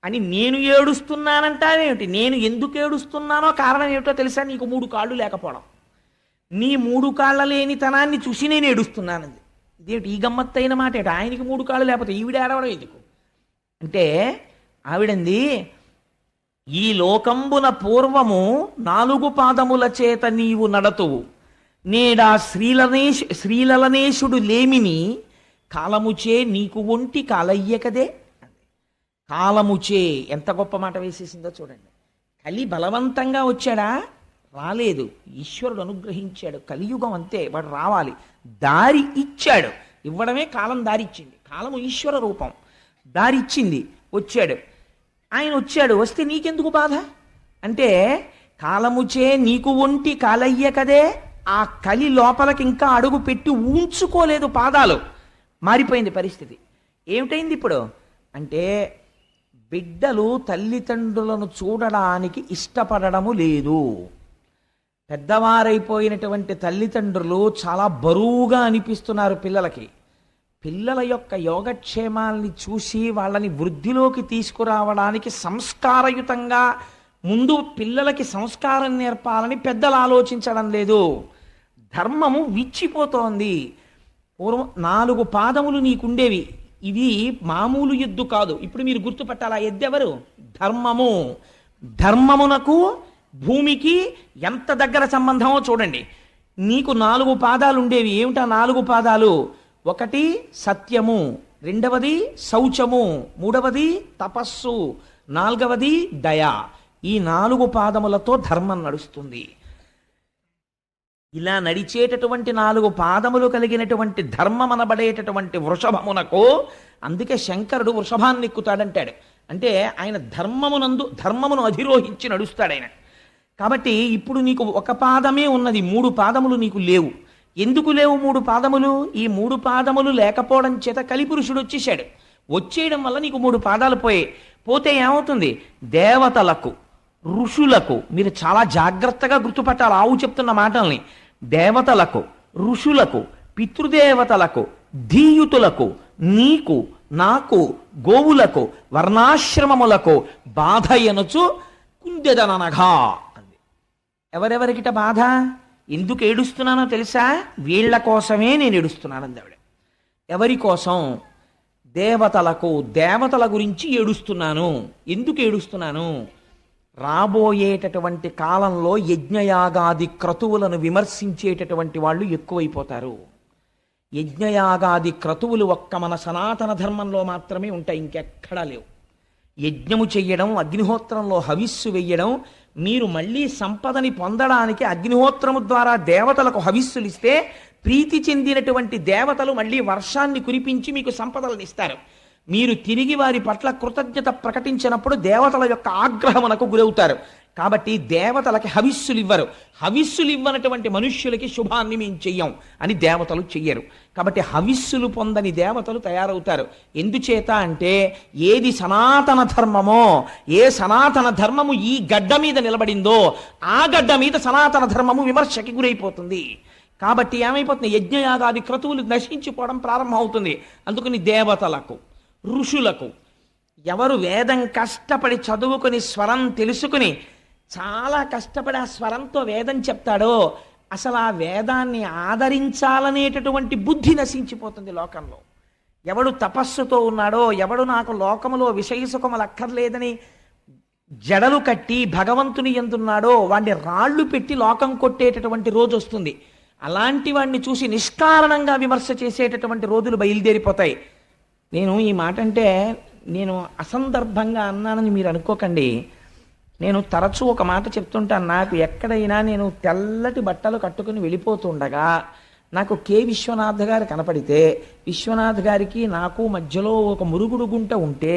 అని. నేను ఏడుస్తున్నానంటావేమిటి, నేను ఎందుకు ఏడుస్తున్నానో కారణం ఏమిటో తెలుసా, నీకు 3 కాళ్ళు లేకపోవడం. నీ 3 కాళ్ళ లేని తనాన్ని చూసి నేను ఏడుస్తున్నానంది. ఇదేమిటి ఈ గమ్మత్తైన మాట ఏమిటి, ఆయనకి 3 కాళ్ళు లేకపోతే ఈవిడ ఏడవడం ఎందుకు అంటే, ఆవిడంది, ఈ లోకంబున పూర్వము 4 పాదముల చేత నీవు నడతువు, నేడా శ్రీలలనేశుడు లేమిని కాలముచే నీకు ఒంటి కాలయ్యకదే. కాలముచే ఎంత గొప్ప మాట వేసేసిందో చూడండి. కలి బలవంతంగా వచ్చాడా, రాలేదు, ఈశ్వరుడు అనుగ్రహించాడు. కలియుగం అంతే, వాడు రావాలి, దారి ఇచ్చాడు. ఇవ్వడమే కాలం దారిచ్చింది. కాలము ఈశ్వర రూపం, దారిచ్చింది, వచ్చాడు. ఆయన వచ్చాడు, వస్తే నీకెందుకు బాధ అంటే, కాలముచే నీకు ఒంటి కాలయ్య కదే. ఆ కలి లోపలికి ఇంకా అడుగు పెట్టి ఉంచుకోలేదు, పాదాలు మారిపోయింది పరిస్థితి. ఏమిటైంది ఇప్పుడు అంటే, బిడ్డలు తల్లిదండ్రులను చూడడానికి ఇష్టపడము లేదు. పెద్దవారైపోయినటువంటి తల్లిదండ్రులు చాలా బరువుగా అనిపిస్తున్నారు పిల్లలకి. పిల్లల యొక్క యోగక్షేమాల్ని చూసి వాళ్ళని వృద్ధిలోకి తీసుకురావడానికి సంస్కారయుతంగా ముందు పిల్లలకి సంస్కారం నేర్పాలని పెద్దలు ఆలోచించడం లేదు. ధర్మము విచ్చిపోతోంది. పూర్వం 4 పాదములు నీకుండేవి, ఇవి మామూలు ఎద్దు కాదు. ఇప్పుడు మీరు గుర్తుపట్టాలి, ఆ ఎద్దెవరు, ధర్మము. ధర్మమునకు భూమికి ఎంత దగ్గర సంబంధమో చూడండి. నీకు 4 పాదాలు ఉండేవి. ఏమిటా 4 పాదాలు, 1 సత్యము, 2వది శౌచము, 3వది తపస్సు, 4వది దయ. ఈ 4 పాదములతో ధర్మం నడుస్తుంది. ఇలా నడిచేటటువంటి 4 పాదములు కలిగినటువంటి ధర్మం అనబడేటటువంటి వృషభమునకు, అందుకే శంకరుడు వృషభాన్ని ఎక్కుతాడంటాడు. అంటే ఆయన ధర్మమును అధిరోహించి నడుస్తాడు ఆయన. కాబట్టి ఇప్పుడు నీకు 1 పాదమే ఉన్నది, 3 పాదములు నీకు లేవు. ఎందుకు లేవు 3 పాదములు? ఈ 3 పాదములు లేకపోవడం చేత కలిపురుషుడు వచ్చేసాడు. వచ్చేయడం వల్ల నీకు 3 పాదాలు పోతే ఏమవుతుంది, దేవతలకు, ఋషులకు, మీరు చాలా జాగ్రత్తగా గుర్తుపట్టాలి ఆవు చెప్తున్న మాటల్ని, దేవతలకు, ఋషులకు, పితృదేవతలకు, ధీయుతులకు, నీకు, నాకు, గోవులకు, వర్ణాశ్రమములకు బాధ ఎనుచు కుందెదననగా అంది. ఎవరెవరికిట బాధ, ఎందుకు ఏడుస్తున్నానో తెలుసా, వీళ్ల కోసమే నేను ఏడుస్తున్నానంది ఆవిడ. ఎవరి కోసం, దేవతలకు, దేవతల గురించి ఏడుస్తున్నాను. ఎందుకు ఏడుస్తున్నాను, రాబోయేటటువంటి కాలంలో యజ్ఞయాగాది క్రతువులను విమర్శించేటటువంటి వాళ్ళు ఎక్కువైపోతారు. యజ్ఞయాగాది క్రతువులు ఒక్క మన సనాతన ధర్మంలో మాత్రమే ఉంటాయి, ఇంకెక్కడా లేవు. యజ్ఞము చెయ్యడం, అగ్నిహోత్రంలో హవిస్సు వెయ్యడం, మీరు మళ్ళీ సంపదని పొందడానికి అగ్నిహోత్రము ద్వారా దేవతలకు హవిస్సులు ఇస్తే ప్రీతి చెందినటువంటి దేవతలు మళ్ళీ వర్షాన్ని కురిపించి మీకు సంపదలను ఇస్తారు. మీరు తిరిగి వారి పట్ల కృతజ్ఞత ప్రకటించినప్పుడు దేవతల యొక్క ఆగ్రహమునకు గురవుతారు. కాబట్టి దేవతలకి హవిస్సులు ఇవ్వరు. హవిస్సులు ఇవ్వనటువంటి మనుష్యులకి శుభాన్ని మేము చెయ్యం అని దేవతలు చెయ్యరు. కాబట్టి హవిస్సులు పొందని దేవతలు తయారవుతారు. ఎందుచేత అంటే ఏది సనాతన ధర్మమో, ఏ సనాతన ధర్మము ఈ గడ్డ మీద నిలబడిందో ఆ గడ్డ మీద సనాతన ధర్మము విమర్శకి గురైపోతుంది. కాబట్టి ఏమైపోతుంది, యజ్ఞయాగాది క్రతువులు నశించిపోవడం ప్రారంభం అవుతుంది. అందుకని దేవతలకు, ఋషులకు, ఎవరు వేదం కష్టపడి చదువుకుని స్వరం తెలుసుకుని చాలా కష్టపడి ఆ స్వరంతో వేదం చెప్తాడో అసలు ఆ వేదాన్ని ఆదరించాలనేటటువంటి బుద్ధి నశించిపోతుంది లోకంలో. ఎవడు తపస్సుతో ఉన్నాడో, ఎవడు నాకు లోకములో విషయసుఖములు అక్కర్లేదని జడలు కట్టి భగవంతుని ఎందున్నాడో వాడిని రాళ్ళు పెట్టి లోకం కొట్టేటటువంటి రోజు వస్తుంది. అలాంటి వాడిని చూసి నిష్కారణంగా విమర్శ చేసేటటువంటి రోజులు బయలుదేరిపోతాయి. నేను ఈ మాట అంటే నేను అసందర్భంగా అన్నానని మీరు అనుకోకండి. నేను తరచూ ఒక మాట చెప్తుంటాను. నాకు ఎక్కడైనా నేను తెల్లటి బట్టలు కట్టుకుని వెళ్ళిపోతుండగా నాకు కె విశ్వనాథ్ గారు కనపడితే, విశ్వనాథ్ గారికి నాకు మధ్యలో ఒక మురుగుడు గుంట ఉంటే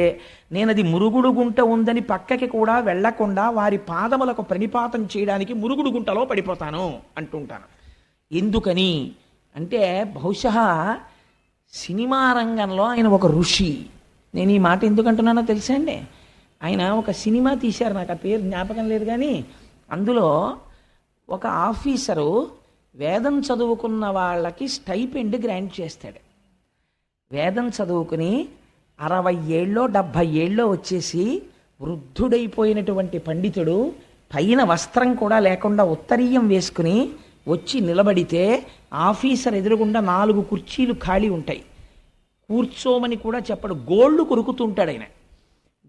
నేను అది మురుగుడు గుంట ఉందని పక్కకి కూడా వెళ్లకుండా వారి పాదములకు ప్రణిపాతం చేయడానికి మురుగుడు గుంటలో పడిపోతాను అంటుంటాను. ఎందుకని అంటే బహుశా సినిమా రంగంలో ఆయన ఒక ఋషి. నేను ఈ మాట ఎందుకు అంటున్నానో తెలుసా అండి? ఆయన ఒక సినిమా తీశారు, నాకు ఆ పేరు జ్ఞాపకం లేదు, కానీ అందులో ఒక ఆఫీసరు వేదం చదువుకున్న వాళ్ళకి స్టైపెండ్ గ్రాంట్ చేస్తాడు. వేదం చదువుకుని 60 ఏళ్ళో 70 ఏళ్ళో వచ్చేసి వృద్ధుడైపోయినటువంటి పండితుడు పైన వస్త్రం కూడా లేకుండా ఉత్తరీయం వేసుకుని వచ్చి నిలబడితే ఆఫీసర్ ఎదురుగుండా 4 కుర్చీలు ఖాళీ ఉంటాయి. కూర్చోమని కూడా చెప్పడు, గోళ్ళు కొరుకుతుంటాడు ఆయన.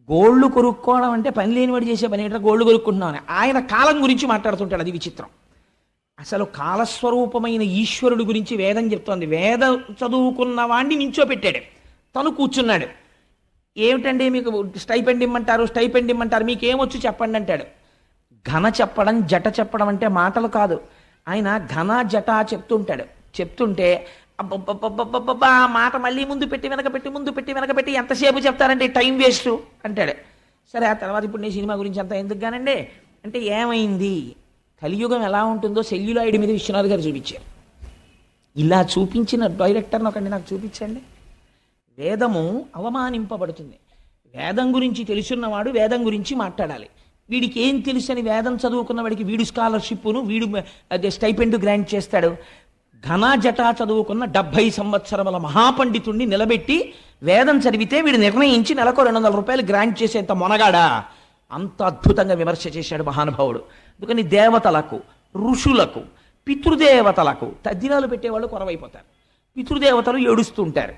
గోళ్ళు కొరుక్కోవడం అంటే పని లేనివాడు చేసే పని ఏంటంటే గోళ్ళు కొరుక్కుంటున్నామని. ఆయన కాలం గురించి మాట్లాడుతుంటాడు. అది విచిత్రం. అసలు కాలస్వరూపమైన ఈశ్వరుడు గురించి వేదం చెప్తోంది. వేదం చదువుకున్న వాడిని నించోపెట్టాడు, తను కూర్చున్నాడు. ఏమిటండి మీకు స్టైపెండ్ ఇమ్మంటారు, స్టైపెండ్ ఇమ్మంటారు, మీకేమొచ్చు చెప్పండి అంటాడు. ఘన చెప్పడం, జట చెప్పడం అంటే మాటలు కాదు. ఆయన ఘన జట చెప్తుంటాడు. చెప్తుంటే అబ్బబ్బబ్బబ్బబ్బబ్బా ఆ మాట మళ్ళీ ముందు పెట్టి వెనకపెట్టి, ముందు పెట్టి వెనకపెట్టి ఎంతసేపు చెప్తారంటే టైం వేస్ట్ అంటాడు. సరే, ఆ తర్వాత ఇప్పుడు నేను సినిమా గురించి అంత ఎందుకు కానండి అంటే ఏమైంది, కలియుగం ఎలా ఉంటుందో సెల్యులాయిడ్ మీద విశ్వనాథ్ గారు చూపించారు. ఇలా చూపించిన డైరెక్టర్ని ఒకటి నాకు చూపించండి. వేదము అవమానింపబడుతుంది. వేదం గురించి తెలుసున్నవాడు వేదం గురించి మాట్లాడాలి. వీడికి ఏం తెలుసని వేదం చదువుకున్న వాడికి వీడు స్కాలర్షిప్ను, వీడు అదే స్టైపెండ్ గ్రాంట్ చేస్తాడు. ఘన జటా చదువుకున్న 70 సంవత్సరముల మహాపండితుణ్ణి నిలబెట్టి వేదం చదివితే వీడు నిర్ణయించి నెలకు 200 రూపాయలు గ్రాంట్ చేసేంత మొనగాడా? అంత అద్భుతంగా విమర్శ చేశాడు మహానుభావుడు. అందుకని దేవతలకు, ఋషులకు, పితృదేవతలకు తద్దినాలు పెట్టేవాళ్ళు కొరవైపోతారు. పితృదేవతలు ఏడుస్తుంటారు.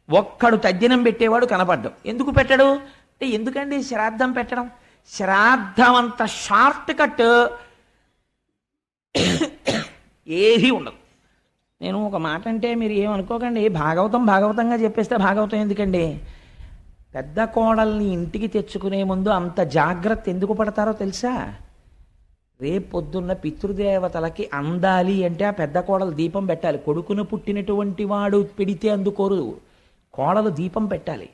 ఒక్కడు తద్దినం పెట్టేవాడు కనపడ్డం. ఎందుకు పెట్టడు అంటే, ఎందుకండి శ్రాద్ధం పెట్టడం? శ్రాద్ధం అంత షార్ట్ కట్ ఏది ఉండదు. నేను ఒక మాట అంటే మీరు ఏమనుకోకండి, భాగవతంగా చెప్పేస్తే భాగవతం ఎందుకండి? పెద్ద కోడల్ని ఇంటికి తెచ్చుకునే ముందు అంత జాగ్రత్త ఎందుకు పడతారో తెలుసా? రేపొద్దున్న పితృదేవతలకి అందాలి అంటే ఆ పెద్ద కోడలు దీపం పెట్టాలి. కొడుకును పుట్టినటువంటి వాడు పెడితే అందుకోరు, కోడలు దీపం పెట్టాలి.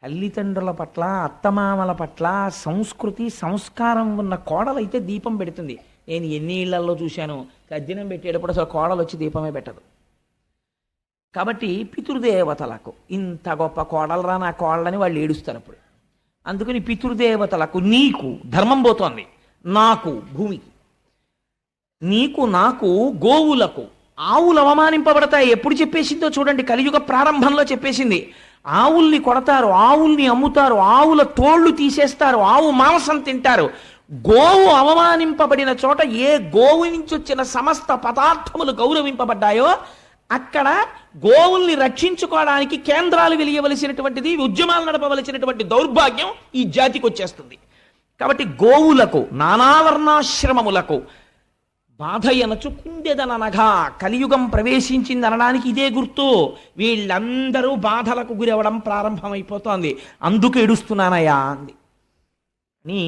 తల్లిదండ్రుల పట్ల, అత్తమామల పట్ల సంస్కృతి సంస్కారం ఉన్న కోడలైతే దీపం పెడుతుంది. నేను ఎన్ని ఇళ్లలో చూశాను, తద్దినం పెట్టేటప్పుడు అసలు కోడలు వచ్చి దీపమే పెట్టదు. కాబట్టి పితృదేవతలకు ఇంత గొప్ప కోడలరా నా కోడలని వాళ్ళు ఏడుస్తారు అప్పుడు. అందుకని పితృదేవతలకు, నీకు ధర్మం పోతోంది, నాకు భూమికి, నీకు నాకు గోవులకు, ఆవులు అవమానింపబడతాయి. ఎప్పుడు చెప్పేసిందో చూడండి, కలియుగ ప్రారంభంలో చెప్పేసింది. ఆవుల్ని కొడతారు, ఆవుల్ని అమ్ముతారు, ఆవుల తోళ్లు తీసేస్తారు, ఆవు మాంసం తింటారు. గోవు అవమానింపబడిన చోట ఏ గోవు నుంచి వచ్చిన సమస్త పదార్థములు గౌరవింపబడ్డాయో అక్కడ గోవుల్ని రక్షించుకోవడానికి కేంద్రాలు వెలియవలసినటువంటిది, ఉద్యమాలు నడపవలసినటువంటి దౌర్భాగ్యం ఈ జాతికి వచ్చేస్తుంది. కాబట్టి గోవులకు, నానావర్ణాశ్రమములకు బాధయనచు కుండెదననగా కలియుగం ప్రవేశించింది అనడానికి ఇదే గుర్తు. వీళ్ళందరూ బాధలకు గురవడం ప్రారంభమైపోతోంది. అందుకు ఏడుస్తున్నానయ్యా అంది అని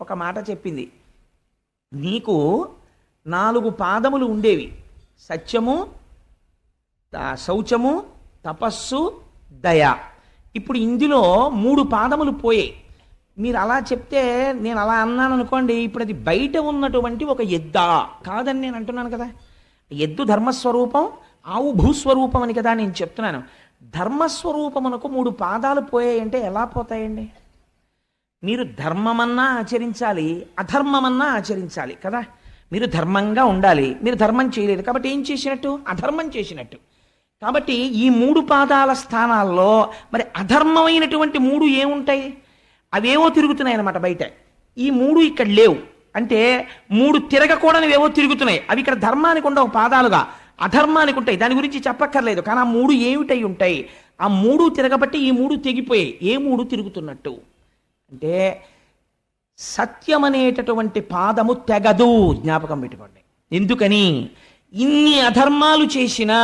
ఒక మాట చెప్పింది. నీకు 4 పాదములు ఉండేవి, సత్యము, శౌచము, తపస్సు, దయ. ఇప్పుడు ఇందులో 3 పాదములు పోయాయి. మీరు అలా చెప్తే నేను అలా అన్నాను అనుకోండి, ఇప్పుడు అది బయట ఉన్నటువంటి ఒక ఎద్దా కాదని నేను అంటున్నాను కదా. ఎద్దు ధర్మస్వరూపం, ఆవు భూస్వరూపం అని కదా నేను చెప్తున్నాను. ధర్మస్వరూపమునకు 3 పాదాలు పోయాయంటే ఎలా పోతాయండి? మీరు ధర్మమన్నా ఆచరించాలి, అధర్మమన్నా ఆచరించాలి కదా. మీరు ధర్మంగా ఉండాలి, మీరు ధర్మం చేయలేదు కాబట్టి ఏం చేసినట్టు? అధర్మం చేసినట్టు. కాబట్టి ఈ 3 పాదాల స్థానాల్లో మరి అధర్మమైనటువంటి 3 ఏముంటాయి? అవేవో తిరుగుతున్నాయి అన్నమాట బయట. ఈ 3 ఇక్కడ లేవు అంటే 3 తిరగకూడనివేవో తిరుగుతున్నాయి. అవి ఇక్కడ ధర్మానికి ఉండవు పాదాలుగా, అధర్మానికి ఉంటాయి. దాని గురించి చెప్పక్కర్లేదు. కానీ ఆ 3 ఏమిటై ఉంటాయి? ఆ 3 తిరగబట్టి ఈ 3 తెగిపోయాయి. ఏ 3 తిరుగుతున్నట్టు అంటే సత్యం అనేటటువంటి పాదము తెగదు. జ్ఞాపకం పెట్టుకోండి. ఎందుకని? ఇన్ని అధర్మాలు చేసినా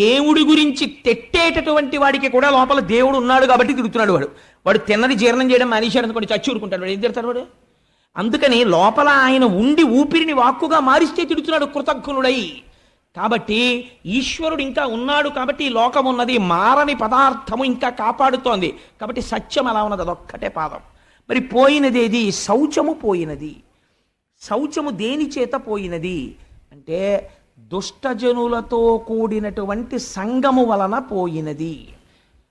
దేవుడి గురించి తెట్టేటటువంటి వాడికి కూడా లోపల దేవుడు ఉన్నాడు కాబట్టి తిరుగుతున్నాడు. వాడు తిన్నది జీర్ణం చేయడం మానేశాడు అనుకోండి, చచ్చి ఊరుకుంటాడు. వాడు ఏం తిడతాడు వాడు? అందుకని లోపల ఆయన ఉండి ఊపిరిని వాక్కుగా మారిస్తే తిడుతున్నాడు కృతజ్ఞుడై. కాబట్టి ఈశ్వరుడు ఇంకా ఉన్నాడు కాబట్టి ఈ లోకం ఉన్నది, మారని పదార్థము ఇంకా కాపాడుతోంది కాబట్టి సత్యం అలా ఉన్నది. అదొక్కటే పాదం. మరి పోయినది ఏది? శౌచము పోయినది. శౌచము దేని చేత పోయినది అంటే దుష్టజనులతో కూడినటువంటి సంగము వలన పోయినది.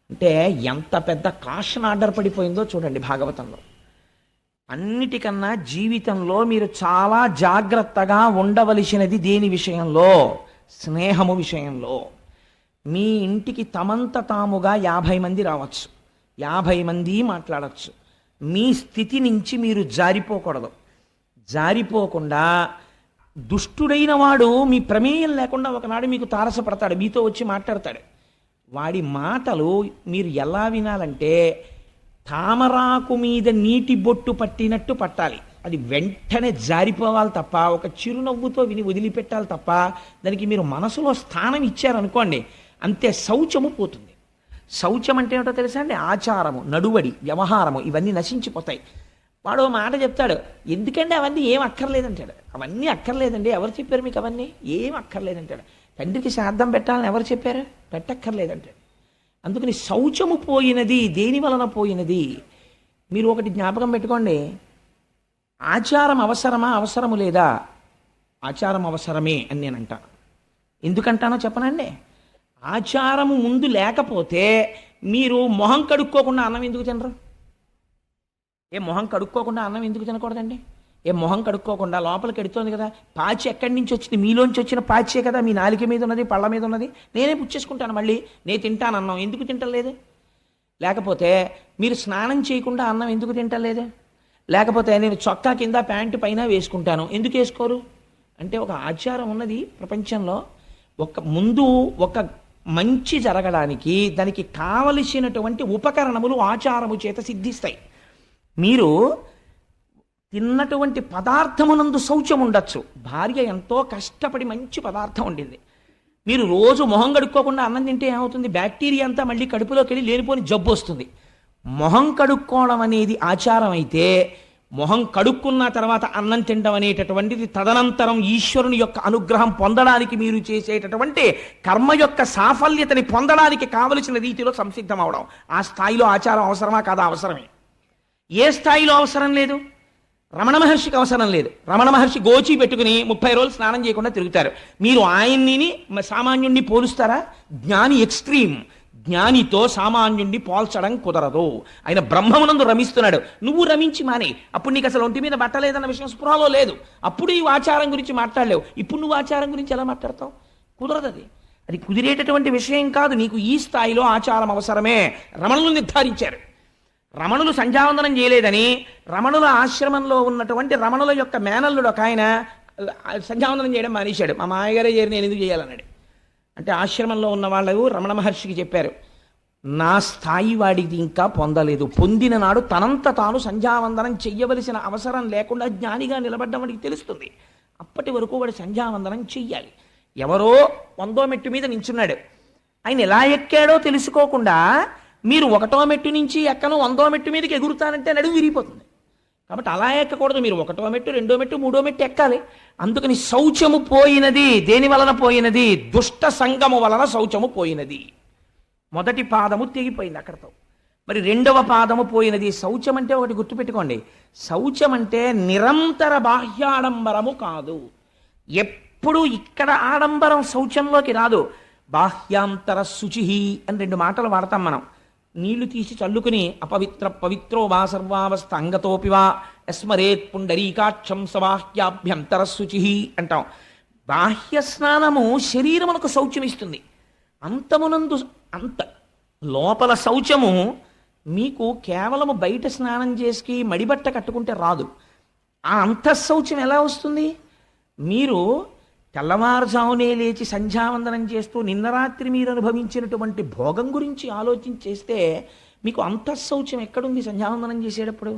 అంటే ఎంత పెద్ద కాషన్ ఆర్డర్ పడిపోయిందో చూడండి భాగవతంలో. అన్నిటికన్నా జీవితంలో మీరు చాలా జాగ్రత్తగా ఉండవలసినది దేని విషయంలో? స్నేహము విషయంలో. మీ ఇంటికి తమంత తాముగా 50 మంది రావచ్చు, 50 మంది మాట్లాడచ్చు. మీ స్థితి నుంచి మీరు జారిపోకూడదు. జారిపోకుండా దుష్టుడైన వాడు మీ ప్రమేయం లేకుండా ఒకనాడు మీకు తారసపడతాడు, మీతో వచ్చి మాట్లాడతాడు. వాడి మాటలు మీరు ఎలా వినాలంటే తామరాకు మీద నీటి బొట్టు పట్టినట్టు పట్టాలి. అది వెంటనే జారిపోవాలి తప్ప, ఒక చిరునవ్వుతో విని వదిలిపెట్టాలి తప్ప దానికి మీరు మనసులో స్థానం ఇచ్చారనుకోండి అంతే, శౌచము పోతుంది. శౌచం అంటే ఏమిటో తెలుసా అండి? ఆచారము, నడువడి, వ్యవహారము ఇవన్నీ నశించిపోతాయి. వాడు మాట చెప్తాడు, ఎందుకంటే అవన్నీ ఏం అక్కర్లేదంటాడు. అవన్నీ అక్కర్లేదండి, ఎవరు చెప్పారు మీకు? అవన్నీ ఏం అక్కర్లేదంటాడు. తండ్రికి శ్రాద్ధం పెట్టాలని ఎవరు చెప్పారు? పెట్టక్కర్లేదంటాడు. అందుకని శౌచము పోయినది. దేని వలన పోయినది? మీరు ఒకటి జ్ఞాపకం పెట్టుకోండి, ఆచారం అవసరమా అవసరము లేదా? ఆచారం అవసరమే అని నేను అంటాను. ఎందుకంటానో చెప్పనండి. ఆచారము ముందు లేకపోతే మీరు మొహం కడుక్కోకుండా అన్నం ఎందుకు తినరు? మొహం కడుక్కోకుండా అన్నం ఎందుకు తినకూడదండి? మొహం కడుక్కోకుండా లోపలికి ఎడుతోంది కదా, పాచి ఎక్కడి నుంచి వచ్చింది? మీలోంచి వచ్చిన పాచే కదా మీ నాలిక మీద ఉన్నది, పళ్ళ మీద ఉన్నది. నేనే పుచ్చేసుకుంటాను, మళ్ళీ నేను తింటాను అన్నం. ఎందుకు తింటలేదు? లేకపోతే మీరు స్నానం చేయకుండా అన్నం ఎందుకు తింటలేదు? లేకపోతే నేను చొక్కా కింద ప్యాంటు పైన వేసుకుంటాను, ఎందుకు వేసుకోరు? అంటే ఒక ఆచారం ఉన్నది ప్రపంచంలో. ముందు ఒక మంచి జరగడానికి దానికి కావలసినటువంటి ఉపకరణములు ఆచారము చేత సిద్ధిస్తాయి. మీరు తిన్నటువంటి పదార్థమునందు శౌచం ఉండొచ్చు. భార్య ఎంతో కష్టపడి మంచి పదార్థం వండింది, మీరు రోజు మొహం కడుక్కోకుండా అన్నం తింటే ఏమవుతుంది? బ్యాక్టీరియా అంతా మళ్ళీ కడుపులోకి వెళ్ళి లేనిపోని జబ్బు వస్తుంది. మొహం కడుక్కోవడం అనేది ఆచారం అయితే, మొహం కడుక్కున్న తర్వాత అన్నం తినడం అనేటటువంటిది తదనంతరం ఈశ్వరుని యొక్క అనుగ్రహం పొందడానికి మీరు చేసేటటువంటి కర్మ యొక్క సాఫల్యతని పొందడానికి కావలసిన రీతిలో సంసిద్ధం అవడం. ఆ స్థాయిలో ఆచారం అవసరమా కాదా? అవసరమే. ఏ స్థాయిలో అవసరం లేదు? రమణ మహర్షికి అవసరం లేదు. రమణ మహర్షి గోచి పెట్టుకుని 30 రోజులు స్నానం చేయకుండా తిరుగుతారు. మీరు ఆయన్ని సామాన్యుణ్ణి పోలుస్తారా? జ్ఞాని ఎక్స్ట్రీమ్. జ్ఞానితో సామాన్యుణ్ణి పోల్చడం కుదరదు. ఆయన బ్రహ్మమునందు రమిస్తున్నాడు, నువ్వు రమించి మానే. అప్పుడు నీకు అసలు ఒంటి మీద బట్టలేదన్న విషయం స్పృహలో లేదు. అప్పుడు ఈ ఆచారం గురించి మాట్లాడలేవు. ఇప్పుడు నువ్వు ఆచారం గురించి ఎలా మాట్లాడతావు? కుదరదు. అది కుదిరేటటువంటి విషయం కాదు. నీకు ఈ స్థాయిలో ఆచారం అవసరమే. రమణులు నిర్ధారించారు. రమణులు సంధ్యావందనం చేయలేదని రమణుల ఆశ్రమంలో ఉన్నటువంటి రమణుల యొక్క మేనల్లుడు ఒక ఆయన సంధ్యావందనం చేయడం మానేశాడు. మా మామగారే చేరి నేను ఎందుకు చేయాలన్నాడు. అంటే ఆశ్రమంలో ఉన్న వాళ్ళు రమణ మహర్షికి చెప్పారు, నా స్థాయి వాడికి ఇంకా పొందలేదు. పొందిన నాడు తనంత తాను సంధ్యావందనం చెయ్యవలసిన అవసరం లేకుండా జ్ఞానిగా నిలబడ్డం వాడికి తెలుస్తుంది. అప్పటి వరకు వాడు సంధ్యావందనం చెయ్యాలి. ఎవరో 100వ మెట్టు మీద నించున్నాడు, ఆయన ఎలా ఎక్కాడో తెలుసుకోకుండా మీరు 1వ మెట్టు నుంచి ఎక్కను 100వ మెట్టు మీదకి ఎగురుతానంటే నడుము విరిగిపోతుంది. కాబట్టి అలా ఎక్కకూడదు. మీరు 1వ మెట్టు, 2వ మెట్టు, 3వ మెట్టు ఎక్కాలి. అందుకని శౌచము పోయినది. దేని వలన పోయినది? దుష్ట సంగము వలన శౌచము పోయినది. మొదటి పాదము తెగిపోయింది అక్కడతో. మరి రెండవ పాదము పోయినది. శౌచం అంటే ఒకటి గుర్తుపెట్టుకోండి, శౌచం అంటే నిరంతర బాహ్యాడంబరము కాదు. ఎప్పుడు ఇక్కడ ఆడంబరం శౌచంలోకి రాదు. బాహ్యాంతర శుచి అని రెండు మాటలు వాడతాం మనం. నీళ్లు తీసి చల్లుకుని అపవిత్ర పవిత్రో వా సర్వావస్థ అంగతోపివా యస్మరేత్ పుండరీకాక్షం సబాహ్యాభ్యంతర శుచి అంటాం. బాహ్య స్నానము శరీరమునకు శౌచమిస్తుంది. అంతమునందు అంత లోపల శౌచము మీకు కేవలము బయట స్నానం చేసి మడిబట్ట కట్టుకుంటే రాదు. ఆ అంతఃశౌచం ఎలా వస్తుంది? మీరు తెల్లవారుజామునే లేచి సంధ్యావందనం చేస్తూ నిన్న రాత్రి మీరు అనుభవించినటువంటి భోగం గురించి ఆలోచించేస్తే మీకు అంతఃశౌచం ఎక్కడుంది? సంధ్యావందనం చేసేటప్పుడు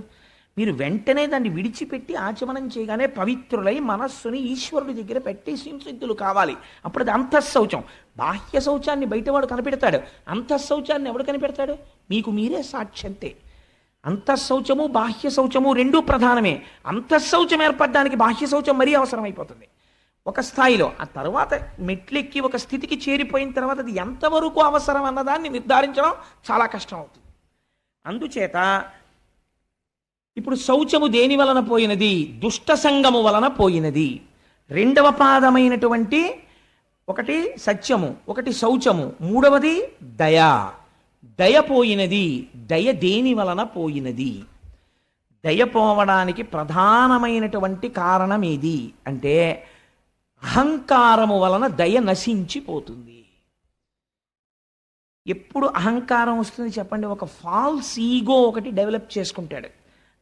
మీరు వెంటనే దాన్ని విడిచిపెట్టి ఆచమనం చేయగానే పవిత్రులై మనస్సుని ఈశ్వరుడి దగ్గర పెట్టి సంసిద్ధులు కావాలి. అప్పుడు అది అంతఃశౌచం. బాహ్య శౌచాన్ని బయటవాడు కనిపెడతాడు, అంతఃశౌచాన్ని ఎవడు కనిపెడతాడు? మీకు మీరే సాక్ష్యంతే. అంతఃశౌచము బాహ్య శౌచము రెండూ ప్రధానమే. అంతఃశౌచం ఏర్పడడానికి బాహ్య శౌచం మరీ అవసరమైపోతుంది ఒక స్థాయిలో. ఆ తర్వాత మెట్లెక్కి ఒక స్థితికి చేరిపోయిన తర్వాత అది ఎంతవరకు అవసరం అన్నదాన్ని నిర్ధారించడం చాలా కష్టం అవుతుంది. అందుచేత ఇప్పుడు శౌచము దేని వలన పోయినది? దుష్ట సంగము వలన పోయినది. రెండవ పాదమైనటువంటి ఒకటి సత్యము, ఒకటి శౌచము, మూడవది దయ. దయ పోయినది. దయ దేని వలన పోయినది? దయ పోవడానికి ప్రధానమైనటువంటి కారణం ఏది అంటే అహంకారము వలన దయ నశించిపోతుంది. ఎప్పుడు అహంకారం వస్తుంది చెప్పండి? ఒక ఫాల్స్ ఈగో ఒకటి డెవలప్ చేసుకుంటాడు.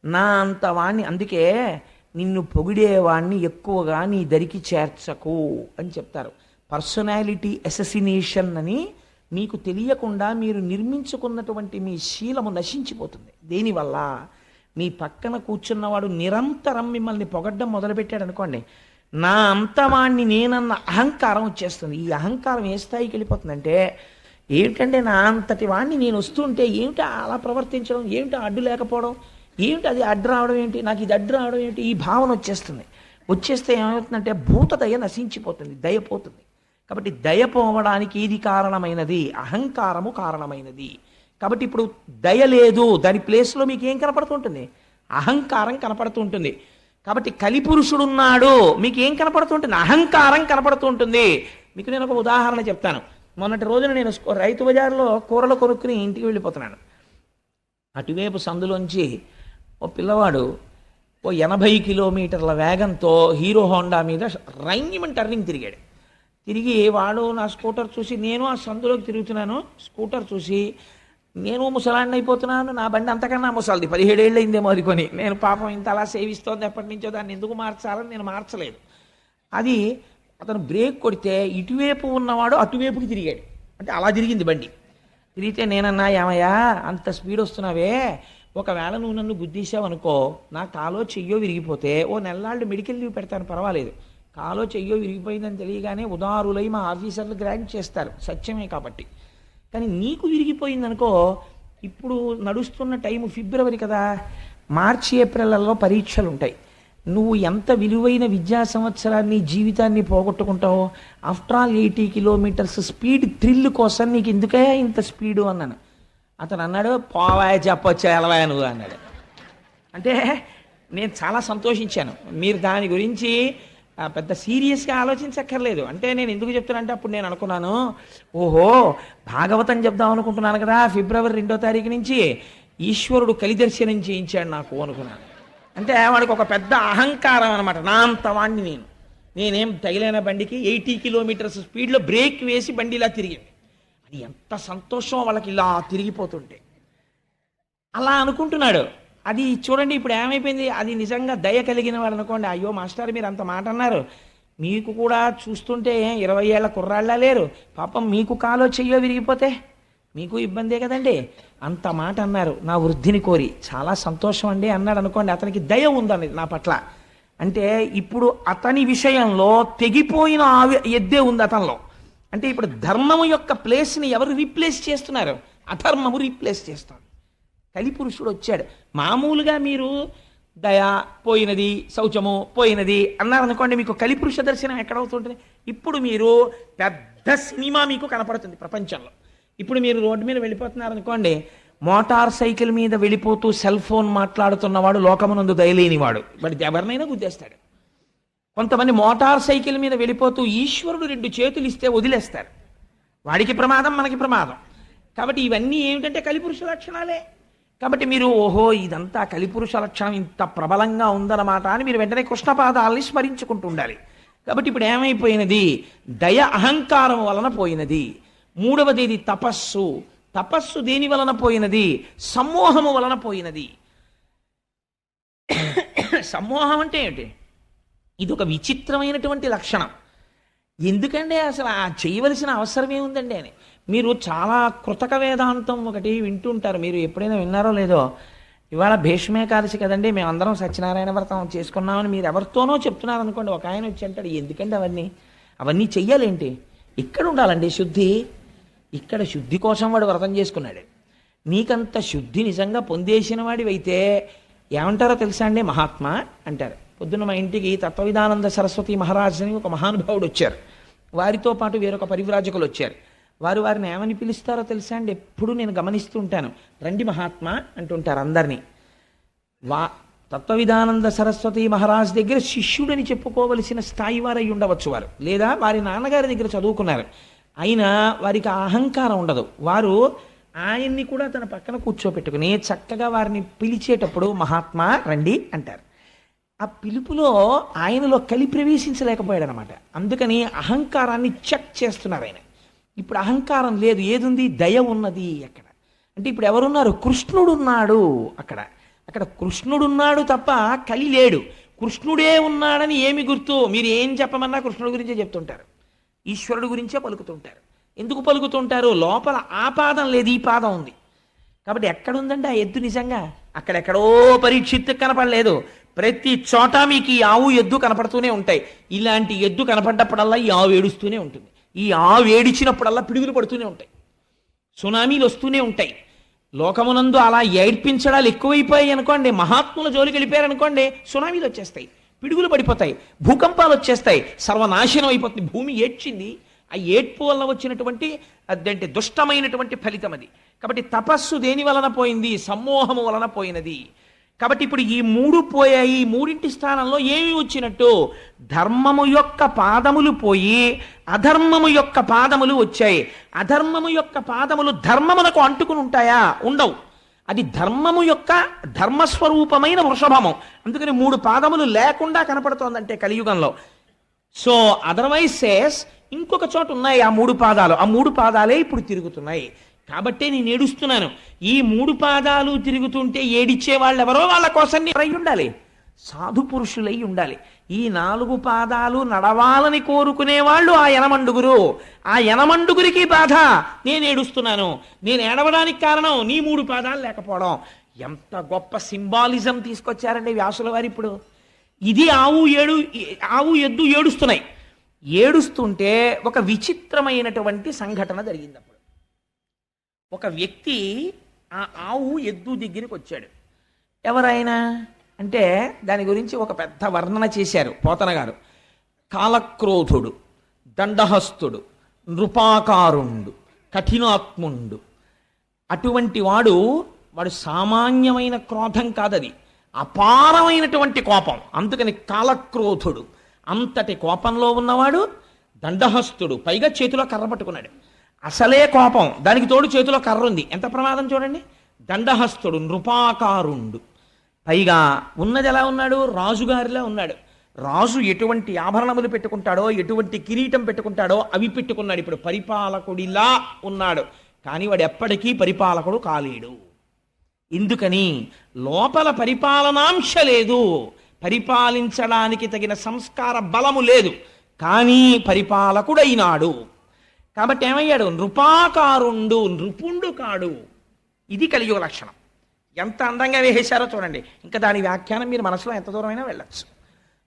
నా అంత వాణ్ణి, అందుకే నిన్ను పొగిడేవాణ్ణి ఎక్కువగా నీ దరికి చేర్చకు అని చెప్తారు. పర్సనాలిటీ అసెసినేషన్ అని మీకు తెలియకుండా మీరు నిర్మించుకున్నటువంటి మీ శీలము నశించిపోతుంది. దేనివల్ల? మీ పక్కన కూర్చున్నవాడు నిరంతరం మిమ్మల్ని పొగడ్డం మొదలుపెట్టాడు అనుకోండి, నా అంతవాణ్ణి నేనన్న అహంకారం వచ్చేస్తుంది. ఈ అహంకారం ఏ స్థాయికి వెళ్ళిపోతుందంటే, ఏమిటంటే నా అంతటి వాణ్ణి నేను వస్తుంటే ఏమిటి అలా ప్రవర్తించడం, ఏమిటి అడ్డు లేకపోవడం, ఏమిటి అది అడ్డు రావడం ఏంటి, నాకు ఇది అడ్డు రావడం ఏంటి, ఈ భావన వచ్చేస్తుంది. వచ్చేస్తే ఏమవుతుందంటే భూత దయ నశించిపోతుంది, దయ పోతుంది. కాబట్టి దయ పోవడానికి ఇది కారణమైనది, అహంకారము కారణమైనది. కాబట్టి ఇప్పుడు దయ లేదు, దాని ప్లేస్లో మీకు ఏం కనపడుతుంటుంది? అహంకారం కనపడుతుంటుంది. కాబట్టి కలిపురుషుడున్నాడు, మీకు ఏం కనపడుతుంటుంది? అహంకారం కనపడుతుంటుంది. మీకు నేను ఒక ఉదాహరణ చెప్తాను. మొన్నటి రోజున నేను రైతు బజార్లో కూరలు కొనుక్కుని ఇంటికి వెళ్ళిపోతున్నాను. అటువైపు సందులోంచి ఓ పిల్లవాడు ఓ 80 కిలోమీటర్ల వేగంతో హీరో హోండా మీద రైంగిమని టర్నింగ్ తిరిగాడు. తిరిగి వాడు నా స్కూటర్ చూసి, నేను ఆ సందులోకి తిరుగుతున్నాను, స్కూటర్ చూసి నేను ముసలాన్ని అయిపోతున్నాను, నా బండి అంతకన్నా ముసలిది, 17 ఏళ్ళు అయిందేమో అది కొని. నేను పాపం ఇంత అలా సేవిస్తోంది ఎప్పటి నుంచో, దాన్ని ఎందుకు మార్చాలని నేను మార్చలేదు. అది అతను బ్రేక్ కొడితే ఇటువైపు ఉన్నవాడు అటువైపుకి తిరిగాడు. అంటే అలా తిరిగింది బండి. తిరిగితే నేనన్నా, ఏమయ్యా అంత స్పీడ్ వస్తున్నావే, ఒకవేళ నువ్వు నన్ను గుద్దీసావు అనుకో, నా కాలో చెయ్యో విరిగిపోతే ఓ నెలలాళ్ళు మెడికల్ లీవ్ పెడతాను, పర్వాలేదు. కాలో చెయ్యో విరిగిపోయిందని తెలియగానే ఉదారులై మా ఆఫీసర్లు గ్రాంట్ చేస్తారు, సత్యమే కాబట్టి. కానీ నీకు విరిగిపోయిందనుకో, ఇప్పుడు నడుస్తున్న టైము ఫిబ్రవరి కదా, మార్చి ఏప్రిల్లో పరీక్షలు ఉంటాయి. నువ్వు ఎంత విలువైన విద్యా సంవత్సరాన్ని జీవితాన్ని పోగొట్టుకుంటావో. After all 80 kilometres speed thrill కోసం నీకు ఎందుకే ఇంత స్పీడు అన్నాను. అతను అన్నాడు, పోవాయ చెప్పొచ్చా ఎలవాయ నువ్వు అన్నాడు. అంటే నేను చాలా సంతోషించాను. మీరు దాని గురించి పెద్ద సీరియస్గా ఆలోచించక్కర్లేదు. అంటే నేను ఎందుకు చెప్తానంటే, అప్పుడు నేను అనుకున్నాను, ఓహో భాగవతం చెప్దాం అనుకుంటున్నాను కదా ఫిబ్రవరి 2వ తారీఖు నుంచి, ఈశ్వరుడు కలిదర్శనం చేయించాడు నాకు అనుకున్నాను. అంటే వాడికి ఒక పెద్ద అహంకారం అనమాట. నా అంత వాణ్ణి నేనేం తగిలిన బండికి 80 కిలోమీటర్స్ స్పీడ్లో బ్రేక్ వేసి బండి ఇలా తిరిగింది. అది ఎంత సంతోషం వాళ్ళకి ఇలా తిరిగిపోతుంటే. అలా అనుకుంటున్నాడు. అది చూడండి ఇప్పుడు ఏమైపోయింది. అది నిజంగా దయ కలిగిన వాడు అనుకోండి, అయ్యో మాస్టర్ మీరు అంత మాట అన్నారు, మీకు కూడా చూస్తుంటే 20 ఏళ్ల కుర్రాళ్ళ లేరు, పాపం మీకు కాలో చెయ్యో విరిగిపోతే మీకు ఇబ్బందే కదండి, అంత మాట అన్నారు నా వృద్ధిని కోరి, చాలా సంతోషం అండి అన్నాడు అనుకోండి. అతనికి దయ ఉందండి నా పట్ల. అంటే ఇప్పుడు అతని విషయంలో తెగిపోయిన ఎద్దే ఉంది అతనిలో. అంటే ఇప్పుడు ధర్మము యొక్క ప్లేస్ని ఎవరు రీప్లేస్ చేస్తున్నారు? అధర్మము రీప్లేస్ చేస్తారు. కలిపురుషుడు వచ్చాడు. మామూలుగా మీరు దయ పోయినది, శౌచము పోయినది అన్నారనుకోండి, మీకు కలిపురుష దర్శనం ఎక్కడవుతుంటుంది? ఇప్పుడు మీరు పెద్ద సినిమా మీకు కనపడుతుంది ప్రపంచంలో. ఇప్పుడు మీరు రోడ్డు మీద వెళ్ళిపోతున్నారనుకోండి, మోటార్ సైకిల్ మీద వెళ్ళిపోతూ సెల్ ఫోన్ మాట్లాడుతున్నవాడు లోకమునందు దయలేనివాడు, వాడి ఎవరినైనా గుద్దేస్తాడు. కొంతమంది మోటార్ సైకిల్ మీద వెళ్ళిపోతూ ఈశ్వరుడు 2 చేతులు ఇస్తే వదిలేస్తారు, వాడికి ప్రమాదం మనకి ప్రమాదం. కాబట్టి ఇవన్నీ ఏమిటంటే కలిపురుష లక్షణాలే. కాబట్టి మీరు ఓహో ఇదంతా కలిపురుష లక్షణం ఇంత ప్రబలంగా ఉందన్నమాట అని మీరు వెంటనే కృష్ణపాదాలని స్మరించుకుంటూ ఉండాలి. కాబట్టి ఇప్పుడు ఏమైపోయినది? దయ అహంకారం వలన పోయినది. మూడవది ఇది తపస్సు. తపస్సు దేని వలన పోయినది? సమ్మోహము వలన పోయినది. సమ్మోహం అంటే ఏమిటి? ఇది ఒక విచిత్రమైనటువంటి లక్షణం. ఎందుకంటే అసలు ఆ చేయవలసిన అవసరం ఏముందండి అని. మీరు చాలా కృతక వేదాంతం ఒకటి వింటుంటారు, మీరు ఎప్పుడైనా విన్నారో లేదో. ఇవాళ భీష్మేకాదశి కదండి, మేమందరం సత్యనారాయణ వ్రతం చేసుకున్నామని మీరు ఎవరితోనో చెప్తున్నారు అనుకోండి. ఒక ఆయన వచ్చి అంటాడు, ఎందుకంటే అవన్నీ చెయ్యాలేంటి? ఇక్కడ ఉండాలండి శుద్ధి. ఇక్కడ శుద్ధి కోసం వాడు వ్రతం చేసుకున్నాడు. నీకంత శుద్ధి నిజంగా పొందేసిన వాడివైతే ఏమంటారో తెలుసా అండి? మహాత్మా అంటారు. పొద్దున్న మా ఇంటికి తత్వవిధానంద సరస్వతి మహారాజ్ అని ఒక మహానుభావుడు వచ్చారు. వారితో పాటు వేరొక పరివ్రాజకులు వచ్చారు. వారిని ఏమని పిలుస్తారో తెలుసా అండి? ఎప్పుడు నేను గమనిస్తూ ఉంటాను. రండి మహాత్మా అంటుంటారు అందరినీ. తత్వవిధానంద సరస్వతి మహారాజ్ దగ్గర శిష్యుడని చెప్పుకోవలసిన స్థాయి వారై ఉండవచ్చు వారు, లేదా వారి నాన్నగారి దగ్గర చదువుకున్నారు. అయినా వారికి అహంకారం ఉండదు. వారు ఆయన్ని కూడా తన పక్కన కూర్చోపెట్టుకుని చక్కగా వారిని పిలిచేటప్పుడు మహాత్మా రండి అంటారు. ఆ పిలుపులో ఆయనలో కలి ప్రవేశించలేకపోయాడు అనమాట. అందుకని అహంకారాన్ని చెక్ చేస్తున్నారు ఆయన. ఇప్పుడు అహంకారం లేదు, ఏదుంది? దయ ఉన్నది. అక్కడ అంటే ఇప్పుడు ఎవరున్నారు? కృష్ణుడున్నాడు. అక్కడ కృష్ణుడున్నాడు తప్ప కలి లేడు. కృష్ణుడే ఉన్నాడని ఏమి గుర్తు? మీరు ఏం చెప్పమన్నా కృష్ణుడి గురించే చెప్తుంటారు, ఈశ్వరుడు గురించే పలుకుతుంటారు. ఎందుకు పలుకుతుంటారు? లోపల ఆ పాదం లేదు, ఈ పాదం ఉంది. కాబట్టి ఎక్కడుందండి ఆ ఎద్దు? నిజంగా అక్కడెక్కడో పరీక్షిత్తు కనపడలేదు. ప్రతి చోట మీకు ఈ ఆవు ఎద్దు కనపడుతూనే ఉంటాయి. ఇలాంటి ఎద్దు కనపడ్డప్పుడల్లా ఈ ఆవు ఏడుస్తూనే ఉంటుంది. ఈ ఆవు ఏడిచినప్పుడల్లా పిడుగులు పడుతూనే ఉంటాయి, సునామీలు వస్తూనే ఉంటాయి. లోకమునందు అలా ఏడ్పించడాలు ఎక్కువైపోయాయి అనుకోండి, మహాత్ముల జోలికి వెళ్ళిపోయారనుకోండి, సునామీలు వచ్చేస్తాయి, పిడుగులు పడిపోతాయి, భూకంపాలు వచ్చేస్తాయి, సర్వనాశనం అయిపోతుంది. భూమి ఏడ్చింది. ఆ ఏడ్పు వల్ల వచ్చినటువంటి అదంటే దుష్టమైనటువంటి ఫలితం అది. కాబట్టి తపస్సు దేని వలన పోయింది? సమ్మోహము వలన పోయినది. కాబట్టి ఇప్పుడు ఈ 3 పోయాయి. ఈ 3 స్థానంలో ఏమి వచ్చినట్టు? ధర్మము యొక్క పాదములు పోయి అధర్మము యొక్క పాదములు వచ్చాయి. అధర్మము యొక్క పాదములు ధర్మమునకు అంటుకుని ఉంటాయా? ఉండవు. అది ధర్మము యొక్క ధర్మస్వరూపమైన వృషభము. అందుకని 3 పాదములు లేకుండా కనపడుతోందంటే కలియుగంలో. సో అదర్వైజ్ సేస్ ఇంకొక చోట ఉన్నాయి ఆ 3 పాదాలు. ఆ 3 పాదాలే ఇప్పుడు తిరుగుతున్నాయి. కాబట్టే నేను ఏడుస్తున్నాను. ఈ 3 పాదాలు తిరుగుతుంటే ఏడిచ్చే వాళ్ళు ఎవరో వాళ్ళ కోసం అయి ఉండాలి, సాధు పురుషులై ఉండాలి. ఈ 4 పాదాలు నడవాలని కోరుకునే వాళ్ళు ఆ యనమండుగురు. ఆ యనమండుగురికి బాధ, నేను ఏడుస్తున్నాను. నేను ఏడవడానికి కారణం నీ 3 పాదాలు లేకపోవడం. ఎంత గొప్ప సింబాలిజం తీసుకొచ్చారండి వ్యాసుల వారు. ఇప్పుడు ఇది ఆవు ఎద్దు ఏడుస్తున్నాయి. ఏడుస్తుంటే ఒక విచిత్రమైనటువంటి సంఘటన జరిగింది. అప్పుడు ఒక వ్యక్తి ఆ ఆవు ఎద్దు దగ్గరికి వచ్చాడు. ఎవరైనా అంటే దాని గురించి ఒక పెద్ద వర్ణన చేశారు పోతన గారు. కాలక్రోధుడు, దండహస్తుడు, నృపాకారుండు, కఠినాత్ముండు. అటువంటి వాడు సామాన్యమైన క్రోధం కాదది, అపారమైనటువంటి కోపం. అందుకని కాలక్రోధుడు. అంతటి కోపంలో ఉన్నవాడు. దండహస్తుడు, పైగా చేతిలో కర్ర పట్టుకున్నాడు. అసలే కోపం, దానికి తోడు చేతిలో కర్ర ఉంది. ఎంత ప్రమాదం చూడండి. దండహస్తుడు, నృపాకారుండు. పైగా ఉన్నది ఎలా ఉన్నాడు? రాజుగారిలా ఉన్నాడు. రాజు ఎటువంటి ఆభరణములు పెట్టుకుంటాడో, ఎటువంటి కిరీటం పెట్టుకుంటాడో అవి పెట్టుకున్నాడు. ఇప్పుడు పరిపాలకుడిలా ఉన్నాడు. కానీ వాడు ఎప్పటికీ పరిపాలకుడు కాలేడు. ఎందుకని? లోపల పరిపాలనాంశ లేదు, పరిపాలించడానికి తగిన సంస్కార బలము లేదు. కానీ పరిపాలకుడైనాడు. కాబట్టి ఏమయ్యాడు? నృపాకారుండు, నృపుండు కాడు. ఇది కలియుగ లక్షణం. ఎంత అందంగా వేసేశారో చూడండి. ఇంకా దాని వ్యాఖ్యానం మీరు మనసులో ఎంత దూరమైనా వెళ్ళచ్చు.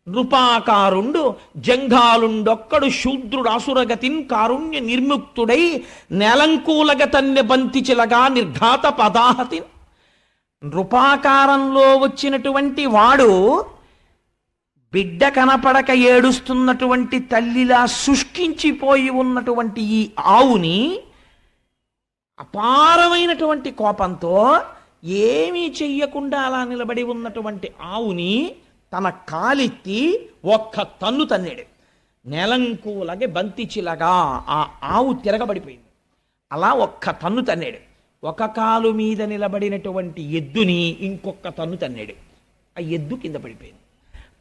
నృపాకారుండు జంఘాలుండొక్కడు శూద్రుడు అసురగతిన్ కారుణ్య నిర్ముక్తుడై నెలంకూలగతన్య బంతి చిలగా నిర్ఘాత పదాహతి. నృపాకారంలో వచ్చినటువంటి వాడు బిడ్డ కనపడక ఏడుస్తున్నటువంటి తల్లిలా శుష్కించిపోయి ఉన్నటువంటి ఈ ఆవుని అపారమైనటువంటి కోపంతో ఏమీ చెయ్యకుండా అలా నిలబడి ఉన్నటువంటి ఆవుని తన కాలెత్తి ఒక్క తన్ను తన్నాడు. నెలంకులగే బంతిచిలగా ఆ ఆవు తిరగబడిపోయింది. అలా ఒక్క తన్ను తన్నాడు. ఒక కాలు మీద నిలబడినటువంటి ఎద్దుని ఇంకొక తన్ను తన్నాడు. ఆ ఎద్దు కింద పడిపోయింది.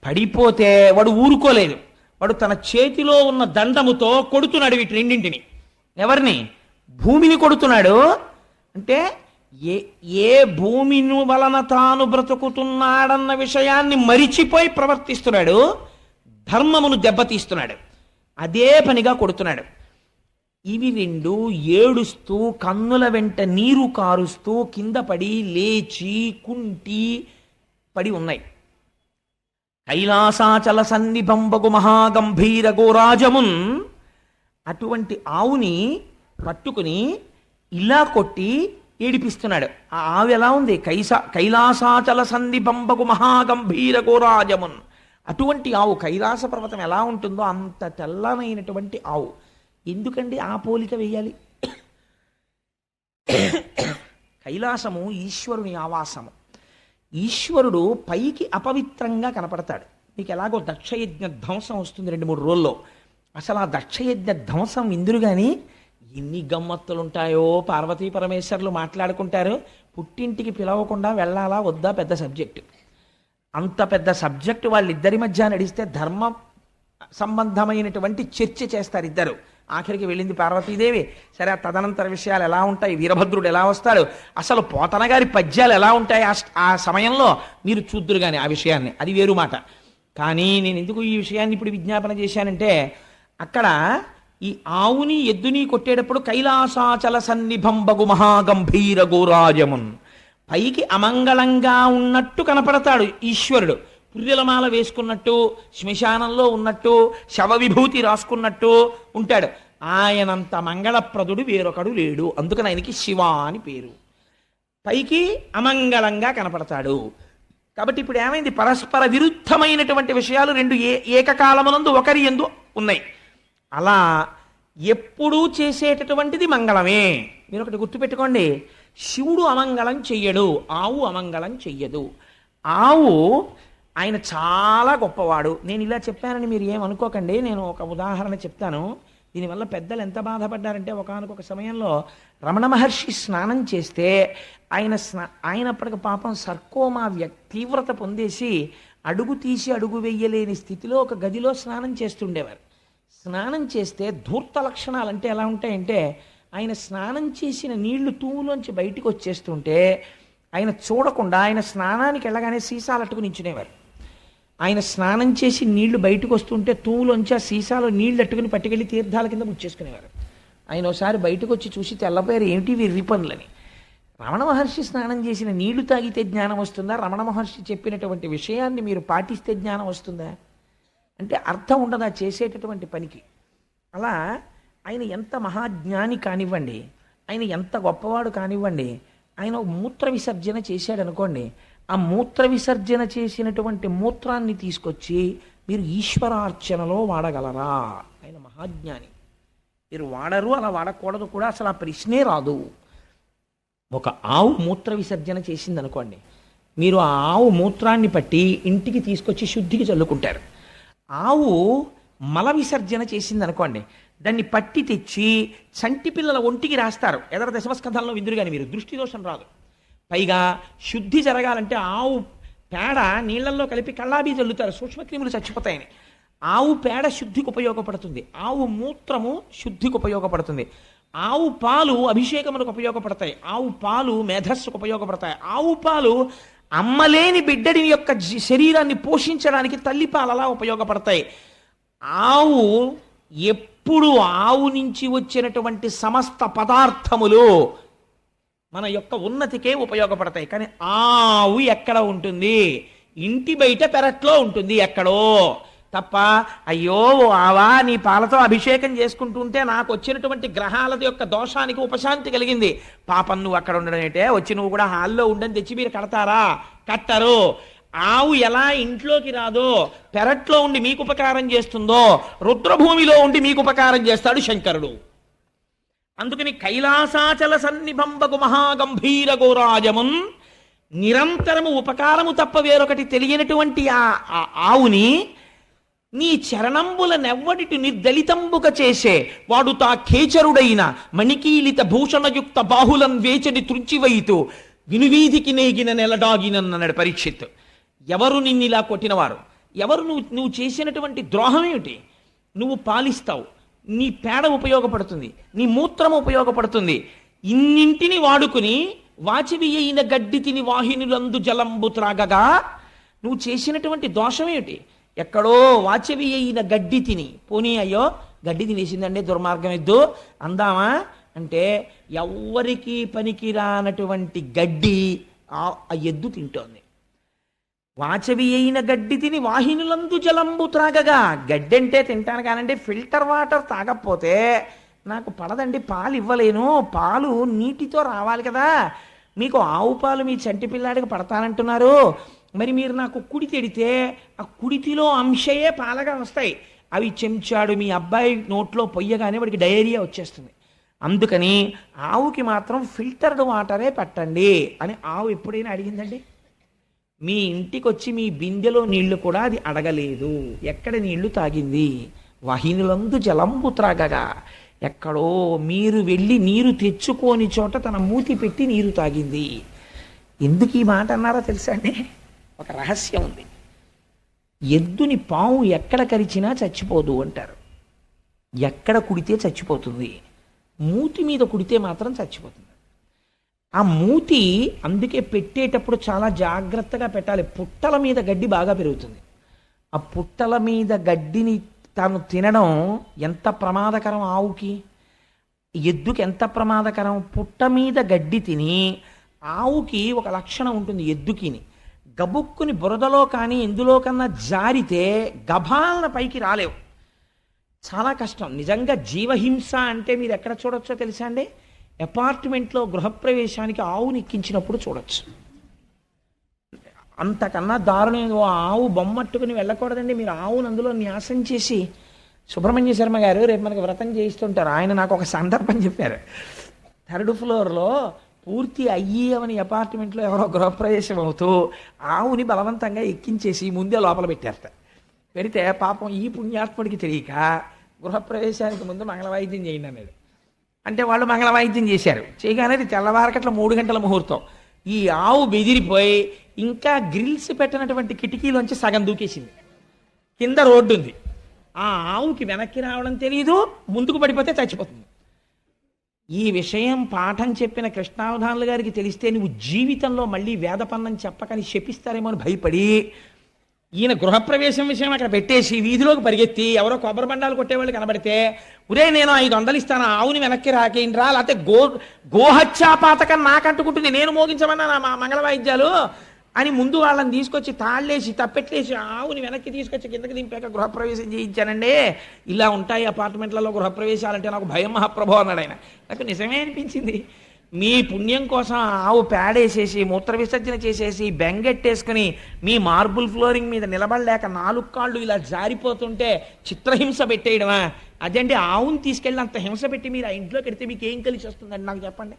పడిపోతే వాడు ఊరుకోలేదు. వాడు తన చేతిలో ఉన్న దండముతో కొడుతున్నాడు వీటి రెండింటిని. ఎవరిని? భూమిని కొడుతున్నాడు. అంటే ఏ భూమిని వలన తాను బ్రతుకుతున్నాడన్న విషయాన్ని మరిచిపోయి ప్రవర్తిస్తున్నాడు. ధర్మమును దెబ్బతీస్తున్నాడు. అదే పనిగా కొడుతున్నాడు. ఇవి రెండు ఏడుస్తూ కన్నుల వెంట నీరు కారుస్తూ కింద పడి లేచి కుంటి పడి ఉన్నాయి. కైలాసాచల సన్నిభంబగు మహాగంభీర గోరాజమున్ అటువంటి ఆవుని పట్టుకుని ఇలా కొట్టి ఏడిపిస్తున్నాడు. ఆ ఆవు ఎలా ఉంది? కైలాసాచల సన్నిభంబగు మహాగంభీర గోరాజమున్. అటువంటి ఆవు కైలాస పర్వతం ఎలా ఉంటుందో అంత తెల్లనైనటువంటి ఆవు. ఎందుకండి ఆ పోలిక వేయాలి? కైలాసము ఈశ్వరుని ఆవాసము. ఈశ్వరుడు పైకి అపవిత్రంగా కనపడతాడు. మీకు ఎలాగో దక్షయజ్ఞ ధ్వంసం వస్తుంది 2-3 రోజుల్లో. అసలు ఆ దక్షయజ్ఞ ధ్వంసం ఇందురు కానీ ఎన్ని గమ్మత్తులు ఉంటాయో. పార్వతీ పరమేశ్వరులు మాట్లాడుకుంటారు. పుట్టింటికి పిలవకుండా వెళ్ళాలా వద్దా పెద్ద సబ్జెక్టు. అంత పెద్ద సబ్జెక్టు వాళ్ళిద్దరి మధ్య నడిస్తే ధర్మ సంబంధమైనటువంటి చర్చ చేస్తారు ఇద్దరు. ఆఖరికి వెళ్ళింది పార్వతీదేవి. సరే, ఆ తదనంతర విషయాలు ఎలా ఉంటాయి, వీరభద్రుడు ఎలా వస్తాడు, అసలు పోతన గారి పద్యాలు ఎలా ఉంటాయి ఆ సమయంలో మీరు చూద్దురు కానీ ఆ విషయాన్ని. అది వేరు మాట. కానీ నేను ఎందుకు ఈ విషయాన్ని ఇప్పుడు విజ్ఞాపన చేశానంటే, అక్కడ ఈ ఆవుని ఎద్దుని కొట్టేటప్పుడు కైలాసాచల సన్నిభంబగు మహాగంభీర గోరాజమున్, పైకి అమంగళంగా ఉన్నట్టు కనపడతాడు ఈశ్వరుడు. పుర్రెలమాల వేసుకున్నట్టు, శ్మశానంలో ఉన్నట్టు, శవ విభూతి రాసుకున్నట్టు ఉంటాడు. ఆయనంత మంగళప్రదుడు వేరొకడు లేడు. అందుకని ఆయనకి శివ అని పేరు. పైకి అమంగళంగా కనపడతాడు. కాబట్టి ఇప్పుడు ఏమైంది? పరస్పర విరుద్ధమైనటువంటి విషయాలు రెండు ఏకకాలమునందు ఒకరి యందు ఉన్నాయి. అలా ఎప్పుడూ చేసేటటువంటిది మంగళమే. మీరు ఒకటి గుర్తుపెట్టుకోండి, శివుడు అమంగళం చెయ్యడు, ఆవు అమంగళం చెయ్యదు. ఆవు ఆయన చాలా గొప్పవాడు. నేను ఇలా చెప్పానని మీరు ఏమనుకోకండి. నేను ఒక ఉదాహరణ చెప్తాను. దీనివల్ల పెద్దలు ఎంత బాధపడ్డారంటే, ఒకానొక సమయంలో రమణ మహర్షి స్నానం చేస్తే ఆయనప్పటికి పాపం సర్కోమా తీవ్రత పొందేసి అడుగు తీసి అడుగు వెయ్యలేని స్థితిలో ఒక గదిలో స్నానం చేస్తుండేవారు. స్నానం చేస్తే ధూర్త లక్షణాలు అంటే ఎలా ఉంటాయంటే, ఆయన స్నానం చేసిన నీళ్లు తూములోంచి బయటికి వచ్చేస్తుంటే ఆయన చూడకుండా ఆయన స్నానానికి వెళ్ళగానే సీసాలు అట్టుకుని నించునేవారు. ఆయన స్నానం చేసి నీళ్లు బయటకు వస్తుంటే తూములోంచి ఆ సీసాలో నీళ్లు అట్టుకుని పట్టుకెళ్ళి తీర్థాల కింద ముచ్చేసుకునేవారు. ఆయన ఒకసారి బయటకు వచ్చి చూసి తెల్లపోయారు, ఏమిటి వీరి పనులని. రమణ మహర్షి స్నానం చేసిన నీళ్లు తాగితే జ్ఞానం వస్తుందా? రమణ మహర్షి చెప్పినటువంటి విషయాన్ని మీరు పాటిస్తే జ్ఞానం వస్తుందా అంటే అర్థం ఉండదా చేసేటటువంటి పనికి. అలా ఆయన ఎంత మహాజ్ఞాని కానివ్వండి, ఆయన ఎంత గొప్పవాడు కానివ్వండి, ఆయన మూత్ర విసర్జన చేశాడు అనుకోండి, ఆ మూత్ర విసర్జన చేసినటువంటి మూత్రాన్ని తీసుకొచ్చి మీరు ఈశ్వరార్చనలో వాడగలరా? ఆయన మహాజ్ఞాని. మీరు వాడరు, అలా వాడకూడదు కూడా, అసలు ఆ ప్రశ్నే రాదు. ఒక ఆవు మూత్ర విసర్జన చేసింది అనుకోండి, మీరు ఆ ఆవు మూత్రాన్ని పట్టి ఇంటికి తీసుకొచ్చి శుద్ధికి చల్లుకుంటారు. ఆవు మల విసర్జన చేసింది అనుకోండి, దాన్ని పట్టి తెచ్చి చంటి పిల్లల ఒంటికి రాస్తారు. ఎదర దశమస్కంధంలో విందురు కానీ మీరు దృష్టి దోషం రాదు. పైగా శుద్ధి జరగాలంటే ఆవు పేడ నీళ్లలో కలిపి కళ్ళాబీ చల్లుతారు, సూక్ష్మక్రిములు చచ్చిపోతాయని. ఆవు పేడ శుద్ధికి ఉపయోగపడుతుంది, ఆవు మూత్రము శుద్ధికి ఉపయోగపడుతుంది, ఆవు పాలు అభిషేకములకు ఉపయోగపడతాయి, ఆవు పాలు మేధస్సుకు ఉపయోగపడతాయి, ఆవు పాలు అమ్మలేని బిడ్డడి యొక్క శరీరాన్ని పోషించడానికి తల్లిపాలలా ఉపయోగపడతాయి. ఆవు ఎప్పుడు ఆవు నుంచి వచ్చినటువంటి సమస్త పదార్థములు మన యొక్క ఉన్నతికే ఉపయోగపడతాయి. కానీ ఆవు ఎక్కడ ఉంటుంది? ఇంటి బయట పెరట్లో ఉంటుంది ఎక్కడో తప్ప. అయ్యో ఆవా, నీ పాలతో అభిషేకం చేసుకుంటుంటే నాకు వచ్చినటువంటి గ్రహాల యొక్క దోషానికి ఉపశాంతి కలిగింది. పాపం నువ్వు అక్కడ ఉండడం ఏంటే, వచ్చి నువ్వు కూడా హాల్లో ఉండని తెచ్చి మీరు కడతారా? కట్టరు. ఆవు ఎలా ఇంట్లోకి రాదో, పెరట్లో ఉండి మీకు ఉపకారం చేస్తుందో, రుద్రభూమిలో ఉండి మీకు ఉపకారం చేస్తాడు శంకరుడు. అందుకని కైలాసాచల సన్నిభంబకు మహాగంభీర గోరాజమున్ నిరంతరము ఉపకారము తప్ప వేరొకటి తెలియనటువంటి ఆ ఆవుని నీ చరణంబుల నెవ్వడిటి నిర్దలితంబుక చేసే వాడు తా ఖేచరుడైన మణికీలిత భూషణయుక్త బాహులం వేచడి త్రుంచివైతూ వినువీధికి నేగిన నెలడాగినన్నాడు పరీక్షిత్. ఎవరు నిన్నిలా కొట్టినవారు? ఎవరు? నువ్వు చేసినటువంటి ద్రోహం ఏమిటి? నువ్వు పాలిస్తావు, నీ పేడ ఉపయోగపడుతుంది, నీ మూత్రం ఉపయోగపడుతుంది. ఇన్నింటిని వాడుకుని వాచవి అయిన గడ్డి తిని వాహినులందు జలంబు త్రాగగా నువ్వు చేసినటువంటి దోషం ఏమిటి? ఎక్కడో వాచవి అయిన గడ్డి తిని, పోనీ అయ్యో గడ్డి తినేసిందండి దుర్మార్గం ఎద్దు అందామా అంటే, ఎవ్వరికి పనికిరానటువంటి గడ్డి ఆ ఎద్దు తింటోంది. వాచవి అయిన గడ్డి తిని వాహినులందు జలంబు త్రాగగా, గడ్డి అంటే తింటాను కానండి, ఫిల్టర్ వాటర్ తాగకపోతే నాకు పడదండి, పాలు ఇవ్వలేను, పాలు నీటితో రావాలి కదా. మీకు ఆవు పాలు మీ చంటి పిల్లాడికి పడతానంటున్నారు, మరి మీరు నాకు కుడి తెడితే ఆ కుడితిలో అంశయే పాలగా వస్తాయి, అవి చెంచాడు మీ అబ్బాయి నోట్లో పొయ్యగానే వాడికి డయేరియా వచ్చేస్తుంది. అందుకని ఆవుకి మాత్రం ఫిల్టర్డ్ వాటరే పెట్టండి అని ఆవు ఎప్పుడైనా అడిగిందండి? మీ ఇంటికి వచ్చి మీ బిందెలో నీళ్లు కూడా అది అడగలేదు. ఎక్కడ నీళ్లు తాగింది? వాహినులందు జలంబు త్రాగగా, ఎక్కడో మీరు వెళ్ళి నీరు తెచ్చుకోని చోట తన మూతి పెట్టి నీరు తాగింది. ఎందుకు ఈ మాట అన్నారో తెలుసా అండి? ఒక రహస్యం ఉంది. ఎద్దుని పాము ఎక్కడ కరిచినా చచ్చిపోదు అంటారు. ఎక్కడ కుడితే చచ్చిపోతుంది, మూతి మీద కుడితే మాత్రం చచ్చిపోతుంది. ఆ మూతి అందుకే పెట్టేటప్పుడు చాలా జాగ్రత్తగా పెట్టాలి. పుట్టల మీద గడ్డి బాగా పెరుగుతుంది. ఆ పుట్టల మీద గడ్డిని తాను తినడం ఎంత ప్రమాదకరం ఆవుకి, ఎద్దుకి ఎంత ప్రమాదకరం. పుట్ట మీద గడ్డి తిని ఆవుకి ఒక లక్షణం ఉంటుంది, ఎద్దుకిని గబుక్కుని బురదలో కానీ ఎందులో కన్నా జారితే గభాలన పైకి రాలేవు, చాలా కష్టం. నిజంగా జీవహింస అంటే మీరు ఎక్కడ చూడొచ్చో తెలుసా అండి? అపార్ట్మెంట్లో గృహప్రవేశానికి ఆవుని ఎక్కించినప్పుడు చూడొచ్చు. అంతకన్నా దారుణం. ఆవు బొమ్మట్టుకుని వెళ్ళకూడదండి. మీరు ఆవును అందులో న్యాసం చేసి, సుబ్రహ్మణ్య శర్మ గారు రేపు మనకి వ్రతం చేయిస్తుంటారు, ఆయన నాకు ఒక సందర్భం చెప్పారు. 3rd ఫ్లోర్లో పూర్తి అయ్యి అపార్ట్మెంట్లో ఎవరో గృహప్రవేశం అవుతూ ఆవుని బలవంతంగా ఎక్కించేసి ముందే లోపల పెట్టారట. పెడితే పాపం ఈ పుణ్యాత్ముడికి తెలియక గృహప్రవేశానికి ముందు మంగళవాయిద్యం చేయండి అన్నాడు. అంటే వాళ్ళు మంగళవాయిద్యం చేశారు. చేయగానే తెల్లవారకట్ల 3 గంటల ముహూర్తం. ఈ ఆవు బెదిరిపోయి ఇంకా గ్రిల్స్ పెట్టినటువంటి కిటికీలోంచి సగం దూకేసింది. కింద రోడ్డు ఉంది. ఆ ఆవుకి వెనక్కి రావడం తెలియదు, ముందుకు పడిపోతే చచ్చిపోతుంది. ఈ విషయం పాఠం చెప్పిన కృష్ణావధానులు గారికి తెలిస్తే నువ్వు జీవితంలో మళ్ళీ వేదపన్నం చెప్పకని శపిస్తారేమో అని భయపడి ఈయన గృహప్రవేశం విషయం అక్కడ పెట్టేసి వీధిలోకి పరిగెత్తి ఎవరో కొబ్బరి బండాలు కొట్టేవాళ్ళు కనబడితే, ఉరే నేను 500 ఇస్తాను, ఆవుని వెనక్కి రాకేంట్రా, లేకపోతే గోహత్యాపాతకం నాకంటుకుంటుంది, నేను మోగించమన్నా నా మంగళ వాయిద్యాలు అని ముందు వాళ్ళని తీసుకొచ్చి తాళ్ళేసి తప్పెట్లేసి ఆవుని వెనక్కి తీసుకొచ్చి కిందకి దింపాక గృహప్రవేశం చేయించానండి. ఇలా ఉంటాయి అపార్ట్మెంట్లలో గృహప్రవేశాలంటే నాకు భయం మహాప్రభు అన్నాడు ఆయన. నాకు నిజమే అనిపించింది. మీ పుణ్యం కోసం ఆవు పేడేసేసి మూత్ర విసర్జన చేసేసి బెంగెట్టేసుకుని మీ మార్బుల్ ఫ్లోరింగ్ మీద నిలబడలేక 4 కాళ్ళు ఇలా జారిపోతుంటే చిత్రహింస పెట్టేయడమా? అదండి ఆవుని తీసుకెళ్ళి అంత హింస పెట్టి మీరు ఆ ఇంట్లోకి వెడితే మీకు ఏం కలిసి వస్తుందండి నాకు చెప్పండి.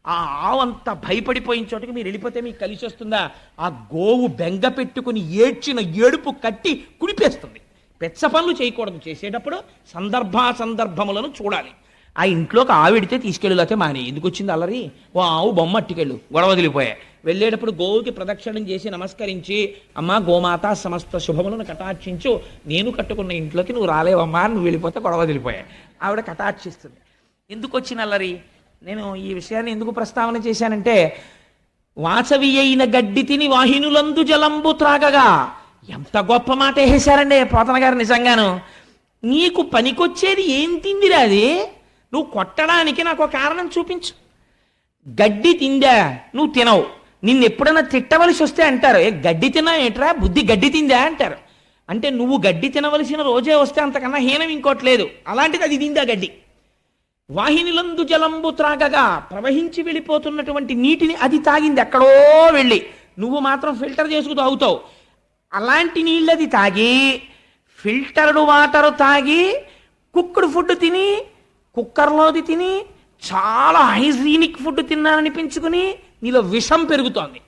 ఆ ఆవు అంత భయపడిపోయిన చోటకి మీరు వెళ్ళిపోతే మీకు కలిసి వస్తుందా? ఆ గోవు బెంగ పెట్టుకుని ఏడ్చిన ఏడుపు కట్టి కుడిపేస్తుంది. పెచ్చ పనులు చేయకూడదు. చేసేటప్పుడు సందర్భములను చూడాలి. ఆ ఇంట్లోకి ఆవిడితే తీసుకెళ్ళితే మానే. ఎందుకు వచ్చింది అల్లరి? ఓ ఆవు బొమ్మ అట్టుకెళ్ళు, గొడవ వదిలిపోయాయి. వెళ్ళేటప్పుడు గోవుకి ప్రదక్షిణం చేసి నమస్కరించి, అమ్మా గోమాత సమస్త శుభములను కటాక్షించు, నేను కట్టుకున్న ఇంట్లోకి నువ్వు రాలేవమ్మా, నువ్వు వెళ్ళిపోతే గొడవ వదిలిపోయాయి. ఆవిడ కటాక్షిస్తుంది. ఎందుకు వచ్చిన అల్లరి? నేను ఈ విషయాన్ని ఎందుకు ప్రస్తావన చేశానంటే, వాచవి అయిన గడ్డి తిని వాహినులందు జలంబు త్రాగగా, ఎంత గొప్ప మాట వేసారండి పోతన గారు. నిజంగాను నీకు పనికొచ్చేది ఏం తిందిరా అది? నువ్వు కొట్టడానికి నాకు ఒక కారణం చూపించు. గడ్డి తిందా? నువ్వు తినవు. నిన్ను ఎప్పుడైనా తిట్టవలసి వస్తే అంటారు, ఏ గడ్డి తిన్నా ఏట్రా, బుద్ధి గడ్డి తిందా అంటారు. అంటే నువ్వు గడ్డి తినవలసిన రోజే వస్తే అంతకన్నా హీనం ఇంకోట్లేదు. అలాంటిది అది తిందా గడ్డి. వాహినిలందు జలంబు త్రాగగా, ప్రవహించి వెళ్ళిపోతున్నటువంటి నీటిని అది తాగింది ఎక్కడో వెళ్ళి. నువ్వు మాత్రం ఫిల్టర్ చేసుకు తాగుతావు. అలాంటి నీళ్ళది తాగి, ఫిల్టర్డ్ వాటర్ తాగి, కుక్కుడు ఫుడ్ తిని, కుక్కర్లోది తిని, చాలా హైజీనిక్ ఫుడ్ తిన్నాననిపించుకుని నీలో విషం పెరుగుతోంది.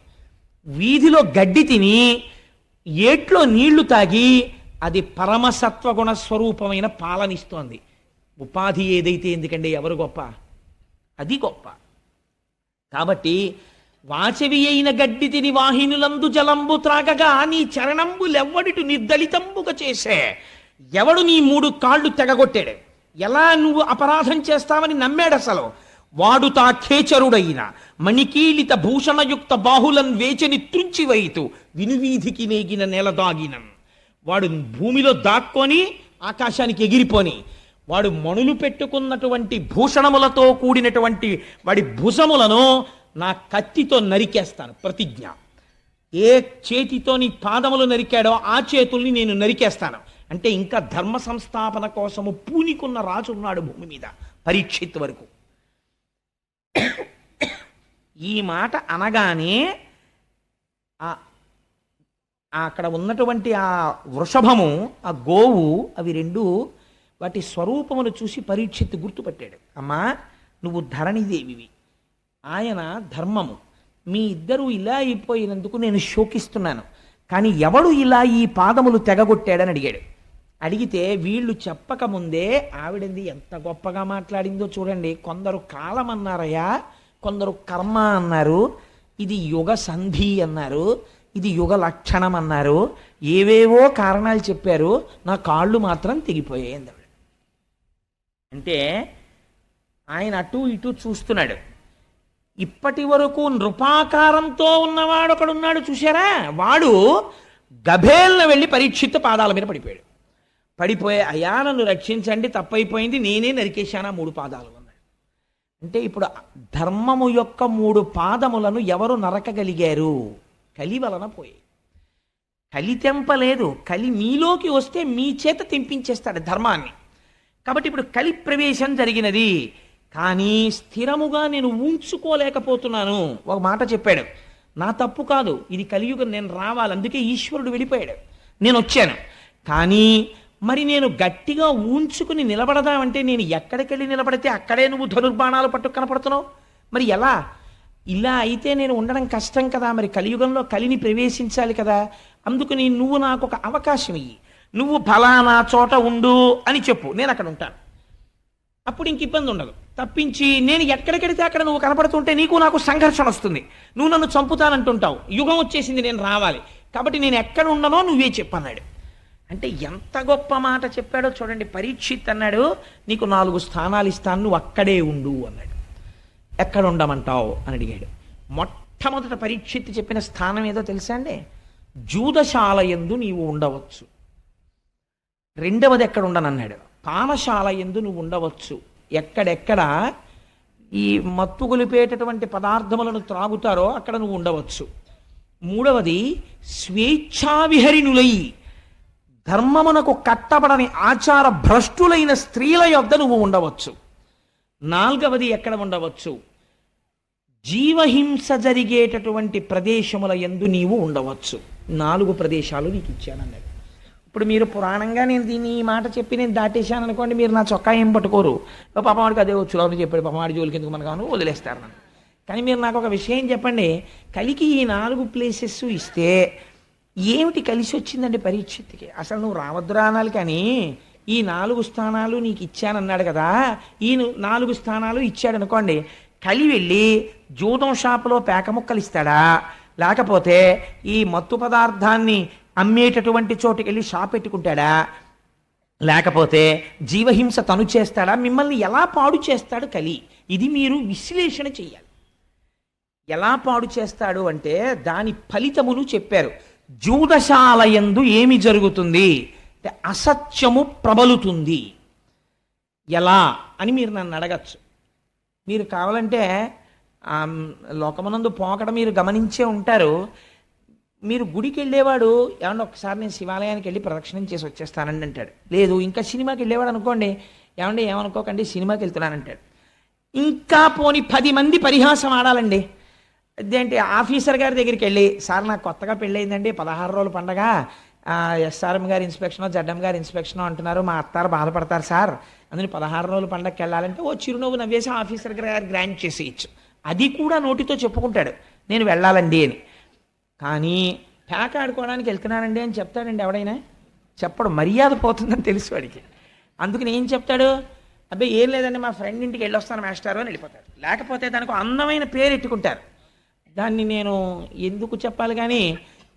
వీధిలో గడ్డి తిని ఏట్లో నీళ్లు తాగి అది పరమసత్వగుణ స్వరూపమైన పాలనిస్తోంది. ఉపాధి ఏదైతే ఎందుకండి, ఎవరు గొప్ప? అది గొప్ప. కాబట్టి వాచవి అయిన గడ్డి తిని వాహినులందు జలంబు త్రాగగా నీ చరణంబులెవ్వడిటు నిర్దళితంబుగా చేసే. ఎవడు నీ 3 కాళ్ళు తెగగొట్టాడు? ఎలా నువ్వు అపరాధం చేస్తావని నమ్మాడు అసలు? వాడు తా ఖేచరుడైన మణికీలిత భూషణయుక్త బాహులన్ వేచని త్రుంచివైతు వినువీధికి నేగిన నెల దాగినం. వాడు భూమిలో దాక్కొని ఆకాశానికి ఎగిరిపోని, వాడు మణులు పెట్టుకున్నటువంటి భూషణములతో కూడినటువంటి వాడి భుజములను నా కత్తితో నరికేస్తాను, ప్రతిజ్ఞ. ఏ చేతితో నీ పాదములు నరికాడో ఆ చేతుల్ని నేను నరికేస్తాను. అంటే ఇంకా ధర్మ సంస్థాపన కోసము పూనికున్న రాజు ఉన్నాడు భూమి మీద, పరీక్షిత్ వరకు. ఈ మాట అనగానే అక్కడ ఉన్నటువంటి ఆ వృషభము, ఆ గోవు, అవి రెండు వాటి స్వరూపమును చూసి పరీక్షిత్ గుర్తుపట్టాడు. అమ్మా, నువ్వు ధరణిదేవివి, ఆయన ధర్మము. మీ ఇద్దరూ ఇలా అయిపోయినందుకు నేను శోకిస్తున్నాను. కానీ ఎవడు ఇలా ఈ పాదములు తెగగొట్టాడని అడిగాడు. అడిగితే వీళ్ళు చెప్పకముందే ఆవిడంది ఎంత గొప్పగా మాట్లాడిందో చూడండి. కొందరు కాలం అన్నారయ్యా, కొందరు కర్మ అన్నారు, ఇది యుగ సంధి అన్నారు, ఇది యుగ లక్షణం అన్నారు, ఏవేవో కారణాలు చెప్పారు. నా కాళ్ళు మాత్రం తెగిపోయాయి అందావిడ. అంటే ఆయన అటు ఇటు చూస్తున్నాడు. ఇప్పటి వరకు నృపాకారంతో ఉన్నవాడు ఒకడున్నాడు చూశారా, వాడు గభేల్న వెళ్ళి పరీక్షిత్ పాదాల మీద పడిపోయాడు. పడిపోయే, అయ్యా నన్ను రక్షించండి, తప్పైపోయింది, నేనే నరికేశానా 3 పాదాలు అన్నాడు. అంటే ఇప్పుడు ధర్మము యొక్క 3 పాదములను ఎవరు నరకగలిగారు? కలి వలన పోయాయి. కలి తెంపలేదు, కలి మీలోకి వస్తే మీ చేత తెంపించేస్తాడు ధర్మాన్ని. కాబట్టి ఇప్పుడు కలి ప్రవేశం జరిగినది. కానీ స్థిరముగా నేను ఉంచుకోలేకపోతున్నాను. ఒక మాట చెప్పాడు, నా తప్పు కాదు, ఇది కలియుగం, నేను రావాలి, అందుకే ఈశ్వరుడు వెళ్ళిపోయాడు, నేను వచ్చాను. కానీ మరి నేను గట్టిగా ఉంచుకుని నిలబడదామంటే నేను ఎక్కడికెళ్ళి నిలబడితే అక్కడే నువ్వు ధనుర్బాణాలు పట్టు కనపడుతున్నావు. మరి ఎలా? ఇలా అయితే నేను ఉండడం కష్టం కదా. మరి కలియుగంలో కలిని ప్రవేశించాలి కదా. అందుకని నువ్వు నాకు ఒక అవకాశం ఇయ్యి, నువ్వు ఫలానా చోట ఉండు అని చెప్పు, నేను అక్కడ ఉంటాను. అప్పుడు ఇంక ఇబ్బంది ఉండదు. తప్పించి నేను ఎక్కడికెడితే అక్కడ నువ్వు కనపడుతుంటే నీకు నాకు సంఘర్షణ వస్తుంది, నువ్వు నన్ను చంపుతానంటుంటావు, యుగం వచ్చేసింది, నేను రావాలి, కాబట్టి నేను ఎక్కడ ఉండనో నువ్వే చెప్పన్నాడు. అంటే ఎంత గొప్ప మాట చెప్పాడో చూడండి. పరీక్షిత్ అన్నాడు, నీకు 4 స్థానాలు ఇస్తాను, నువ్వు అక్కడే ఉండు అన్నాడు. ఎక్కడ ఉండమంటావు అని అడిగాడు. మొట్టమొదట పరీక్షిత్ చెప్పిన స్థానం ఏదో తెలుసా అండి? జూదశాల యందు నీవు ఉండవచ్చు. రెండవది ఎక్కడ ఉండనన్నాడు, పానశాల యందు నువ్వు ఉండవచ్చు. ఎక్కడెక్కడ ఈ మత్తు గొలిపేటటువంటి పదార్థములను త్రాగుతారో అక్కడ నువ్వు ఉండవచ్చు. మూడవది స్వేచ్ఛావిహరిణులై ధర్మమునకు కట్టబడని ఆచార భ్రష్టులైన స్త్రీల యొద్ద నువ్వు ఉండవచ్చు. నాలుగవది ఎక్కడ ఉండవచ్చు, జీవహింస జరిగేటటువంటి ప్రదేశముల యందు నీవు ఉండవచ్చు. 4 ప్రదేశాలు నీకు ఇచ్చానన్నాడు. ఇప్పుడు మీరు పురాణంగా నేను దీన్ని ఈ మాట చెప్పి నేను దాటేశాను అనుకోండి, మీరు నా చొక్కా ఏం పట్టుకోరు, పాపవాడికి అదే వచ్చు అని చెప్పాడు, పాపవాడి జోలికి ఎందుకు మనకు కాను వదిలేస్తారు నన్ను. కానీ మీరు నాకు ఒక విషయం చెప్పండి, కలికి ఈ 4 ప్లేసెస్ ఇస్తే ఏమిటి కలిసి వచ్చిందండి పరీక్షిత్కి? అసలు నువ్వు రావద్దురా అనాలి, కానీ ఈ 4 స్థానాలు నీకు ఇచ్చానన్నాడు కదా, ఈ 4 స్థానాలు ఇచ్చాడు అనుకోండి, కలి వెళ్ళి జూదం షాపులో పేక ముక్కలు ఇస్తాడా, లేకపోతే ఈ మత్తు పదార్థాన్ని అమ్మేటటువంటి చోటుకి వెళ్ళి షాప్ పెట్టుకుంటాడా, లేకపోతే జీవహింస తను చేస్తాడా, మిమ్మల్ని ఎలా పాడు చేస్తాడు కలి? ఇది మీరు విశ్లేషణ చెయ్యాలి. ఎలా పాడు చేస్తాడు అంటే దాని ఫలితమును చెప్పారు. జూదశాలయందు ఏమి జరుగుతుంది అంటే అసత్యము ప్రబలుతుంది. ఎలా అని మీరు నన్ను అడగచ్చు. మీరు కావాలంటే లోకమునందు పోకడ మీరు గమనించే ఉంటారు. మీరు గుడికి వెళ్ళేవాడు, ఏమన్నా ఒకసారి నేను శివాలయానికి వెళ్ళి ప్రదక్షిణం చేసి వచ్చేస్తానండి అంటాడు. లేదు, ఇంకా సినిమాకి వెళ్ళేవాడు అనుకోండి, ఏమండి ఏమనుకోకండి సినిమాకి వెళ్తున్నానంటాడు. ఇంకా పోని 10 మంది పరిహాసం ఆడాలండి. అదేంటి ఆఫీసర్ గారి దగ్గరికి వెళ్ళి, సార్ నాకు కొత్తగా పెళ్ళయిందండి, 16 రోజుల పండగ, ఎస్ఆర్ఎం గారి ఇన్స్పెక్షనో జడ్ఎం గారి ఇన్స్పెక్షనో అంటున్నారు, మా అత్తారు బాధపడతారు సార్, అందుని 16 రోజులు పండగకి వెళ్ళాలంటే ఓ చిరునవ్వు నవ్వేసి ఆఫీసర్ గారు గ్రాంట్ చేసేయచ్చు. అది కూడా నోటితో చెప్పుకుంటాడు నేను వెళ్ళాలండి అని. కానీ ప్యాక్ ఆడుకోవడానికి వెళ్తున్నానండి అని చెప్తాడండి ఎవడైనా? చెప్పడు, మర్యాద పోతుందని తెలుసు వాడికి. అందుకని ఏం చెప్తాడు, అబ్బాయి ఏం లేదండి మా ఫ్రెండ్ ఇంటికి వెళ్ళొస్తాను మాస్టారు అని వెళ్ళిపోతాడు. లేకపోతే దానికి అందమైన పేరు ఎట్టుకుంటారు. దాన్ని నేను ఎందుకు చెప్పాలి కానీ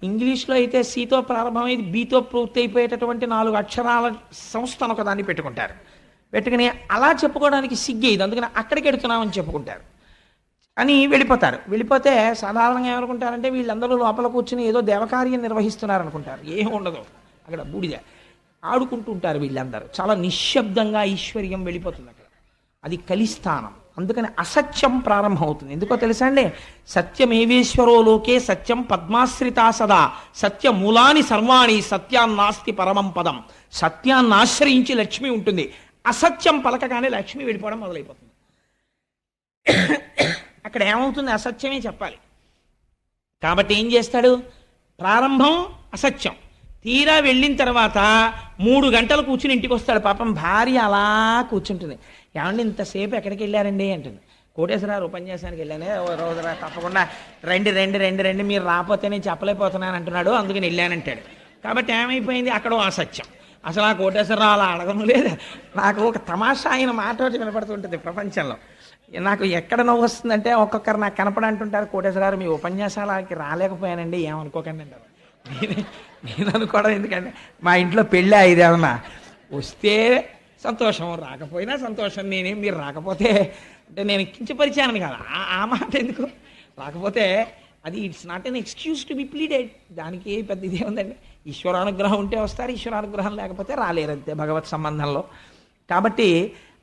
ఇంగ్లీష్లో అయితే సితో ప్రారంభమై బితో పూర్తి అయిపోయేటటువంటి 4 అక్షరాల సంస్థను ఒక దాన్ని పెట్టుకుంటారు. పెట్టుకుని అలా చెప్పుకోవడానికి సిగ్గేది, అందుకని అక్కడికి వెడుతున్నామని చెప్పుకుంటారు అని వెళ్ళిపోతారు. వెళ్ళిపోతే సాధారణంగా ఏమనుకుంటారంటే వీళ్ళందరూ లోపల కూర్చుని ఏదో దేవకార్యం నిర్వహిస్తున్నారు అనుకుంటారు. ఏం ఉండదు, అక్కడ బూడిద ఆడుకుంటూ ఉంటారు వీళ్ళందరూ. చాలా నిశ్శబ్దంగా ఐశ్వర్యం వెళ్ళిపోతుంది అక్కడ. అది కలిస్థానం. అందుకని అసత్యం ప్రారంభమవుతుంది. ఎందుకో తెలుసా అండి, సత్యమేవేశ్వరో లోకే సత్యం పద్మాశ్రితా సదా సత్య మూలాని సర్వాణి సత్యాన్నాస్తి పరమం పదం. సత్యాన్ని ఆశ్రయించి లక్ష్మి ఉంటుంది. అసత్యం పలకగానే లక్ష్మి వెళ్ళిపోవడం మొదలైపోతుంది. అక్కడ ఏమవుతుంది, అసత్యమే చెప్పాలి. కాబట్టి ఏం చేస్తాడు, ప్రారంభం అసత్యం, తీరా వెళ్ళిన తర్వాత 3 గంటలు కూర్చుని ఇంటికి వస్తాడు. పాపం భార్య అలా కూర్చుంటుంది. ఏమండి ఇంతసేపు ఎక్కడికి వెళ్ళారండి అంటుంది. కోటేశ్వరరావు ఉపన్యాసానికి వెళ్ళానే, ఓ రోజు తప్పకుండా రండి రండి రండి రండి, మీరు రాకపోతే నేను చెప్పలేకపోతున్నాను అంటున్నాడు, అందుకని వెళ్ళానంటాడు. కాబట్టి ఏమైపోయింది, అక్కడ అసత్యం. అసలు ఆ కోటేశ్వరరావు అలా అడగను లేదు. నాకు ఒక తమాషా ఆయన మాట వినపడుతుంటుంది ప్రపంచంలో. నాకు ఎక్కడ నవ్వు వస్తుందంటే ఒక్కొక్కరు నాకు కనపడంటుంటారు, కోటేశ్వరరావు మీ ఉపన్యాసాలకి రాలేకపోయానండి ఏమనుకోకండి అంటారు. నేను అనుకోవడం ఎందుకంటే మా ఇంట్లో పెళ్ళి ఇదేమన్నా వస్తే సంతోషం, రాకపోయినా సంతోషం. మీరు రాకపోతే అంటే నేను కించపరిచానని కాదు, ఆ మాట ఎందుకు, రాకపోతే అది it's not an excuse to be pleaded. దానికి పెద్ద ఇదే ఉందండి. ఈశ్వరానుగ్రహం ఉంటే వస్తారు, ఈశ్వరానుగ్రహం లేకపోతే రాలేరు, అంతే భగవత్ సంబంధంలో. కాబట్టి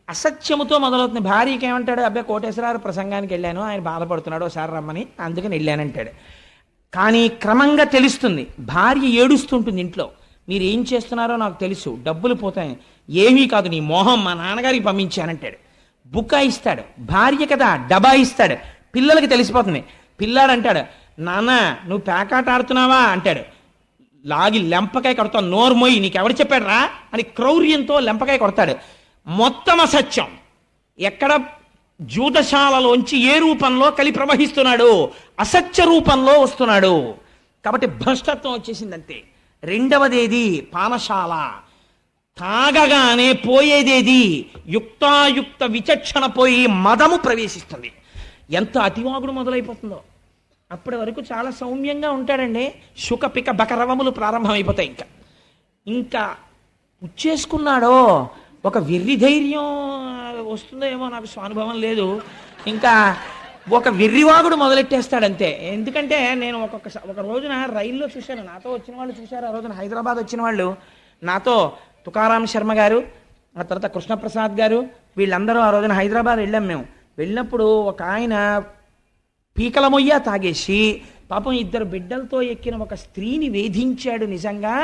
అసత్యముతో మొదలవుతుంది. భార్యకి ఏమంటాడు, అబ్బాయి కోటేశ్వరరావు ప్రసంగానికి వెళ్ళాను, ఆయన బాధపడుతున్నాడు, ఒకసారి రమ్మని, అందుకని వెళ్ళానంటాడు. కానీ క్రమంగా తెలుస్తుంది, భార్య ఏడుస్తుంటుంది ఇంట్లో, మీరు ఏం చేస్తున్నారో నాకు తెలుసు, డబ్బులు పోతాయి, ఏమీ కాదు నీ మోహం మా నాన్నగారికి పంపించానంటాడు. బుకాయిస్తాడు. భార్య కదా డబాయిస్తాడు. పిల్లలకి తెలిసిపోతుంది. పిల్లాడు అంటాడు, నాన్న నువ్వు పేకాట ఆడుతున్నావా అంటాడు. లాగి లెంపకాయ కొడతావు, నోర్మోయి నీకెవరు చెప్పాడు రా అని క్రౌర్యంతో లెంపకాయ కొడతాడు. మొత్తం అసత్యం. ఎక్కడ జూదశాలలోంచి ఏ రూపంలో కలి ప్రవహిస్తున్నాడు, అసత్య రూపంలో వస్తున్నాడు. కాబట్టి భ్రష్టత్వం వచ్చేసిందంతే. రెండవదేది పానశాల. తాగగానే పోయేదేది యుక్తాయుక్త విచక్షణ పోయి మదము ప్రవేశిస్తుంది. ఎంత అతివాగుడు మొదలైపోతుందో. అప్పటి వరకు చాలా సౌమ్యంగా ఉంటాడండి. శుకపిక బకరవములు ప్రారంభమైపోతాయి. ఇంకా ఉచ్చేసుకున్నాడో ఒక వెర్రి ధైర్యం వస్తుందో ఏమో, నాకు స్వానుభవం లేదు. ఇంకా ఒక వెర్రివాగుడు మొదలెట్టేస్తాడంతే. ఎందుకంటే నేను ఒక రోజున రైల్లో చూశాను, నాతో వచ్చిన వాళ్ళు చూశారు. ఆ రోజున హైదరాబాద్ వచ్చిన వాళ్ళు నాతో, తుకారాం శర్మ గారు, ఆ తర్వాత కృష్ణప్రసాద్ గారు, వీళ్ళందరూ ఆ రోజున హైదరాబాద్ వెళ్ళాం. మేము వెళ్ళినప్పుడు ఒక ఆయన పీకల మొయ్య తాగేసి పాపం 2 బిడ్డలతో ఎక్కిన ఒక స్త్రీని వేధించాడు. నిజంగా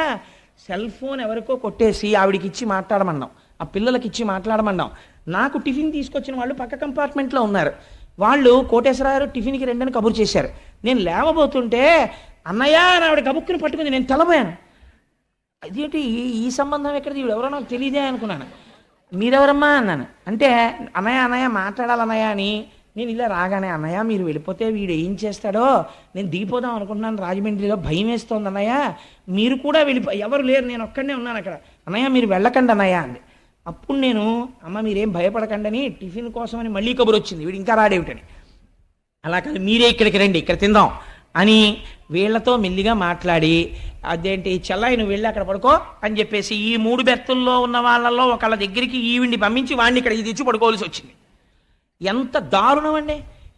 సెల్ ఫోన్ ఎవరికో కొట్టేసి ఆవిడికి ఇచ్చి మాట్లాడమన్నాం, ఆ పిల్లలకి ఇచ్చి మాట్లాడమన్నాం. నాకు టిఫిన్ తీసుకొచ్చిన వాళ్ళు పక్క కంపార్ట్మెంట్లో ఉన్నారు. వాళ్ళు కోటేశ్వరరావు టిఫిన్కి రెండని కబురు చేశారు. నేను లేవబోతుంటే అన్నయ్య అని ఆవిడ గబుక్కుని పట్టుకుంది. నేను తెల్లబోయాను. అదేంటి ఈ సంబంధం ఎక్కడిది, వీడు ఎవరో నాకు తెలియదే అనుకున్నాను. మీరెవరమ్మా అన్నాను. అంటే అన్నయ్య అన్నయ్య మాట్లాడాలన్నయ్య అని. నేను ఇలా రాగానే, అన్నయ్య మీరు వెళ్ళిపోతే వీడు ఏం చేస్తాడో నేను దిగిపోదాం అనుకుంటున్నాను రాజమండ్రిలో, భయం వేస్తోంది అన్నయ్య, మీరు కూడా ఎవరు లేరు, నేను ఒక్కడనే ఉన్నాను అక్కడ, అన్నయ్య మీరు వెళ్ళకండి అన్నయ్య అంది. అప్పుడు నేను, అమ్మ మీరేం భయపడకండి అని టిఫిన్ కోసమని మళ్ళీ కబురు వచ్చింది, వీడు ఇంకా రాడేమిటని. అలా కాదు మీరే ఇక్కడికి రండి, ఇక్కడ తిందాం అని వీళ్లతో మెల్లిగా మాట్లాడి, అదేంటి చెల్లాయి నువ్వు వెళ్ళి అక్కడ పడుకో అని చెప్పేసి ఈ 3 బెర్తుల్లో ఉన్న వాళ్ళల్లో ఒకళ్ళ దగ్గరికి ఈవిడ్ని పంపించి వాడిని ఇక్కడ ఇది తెచ్చి పడుకోవాల్సి వచ్చింది. ఎంత దారుణం అండి.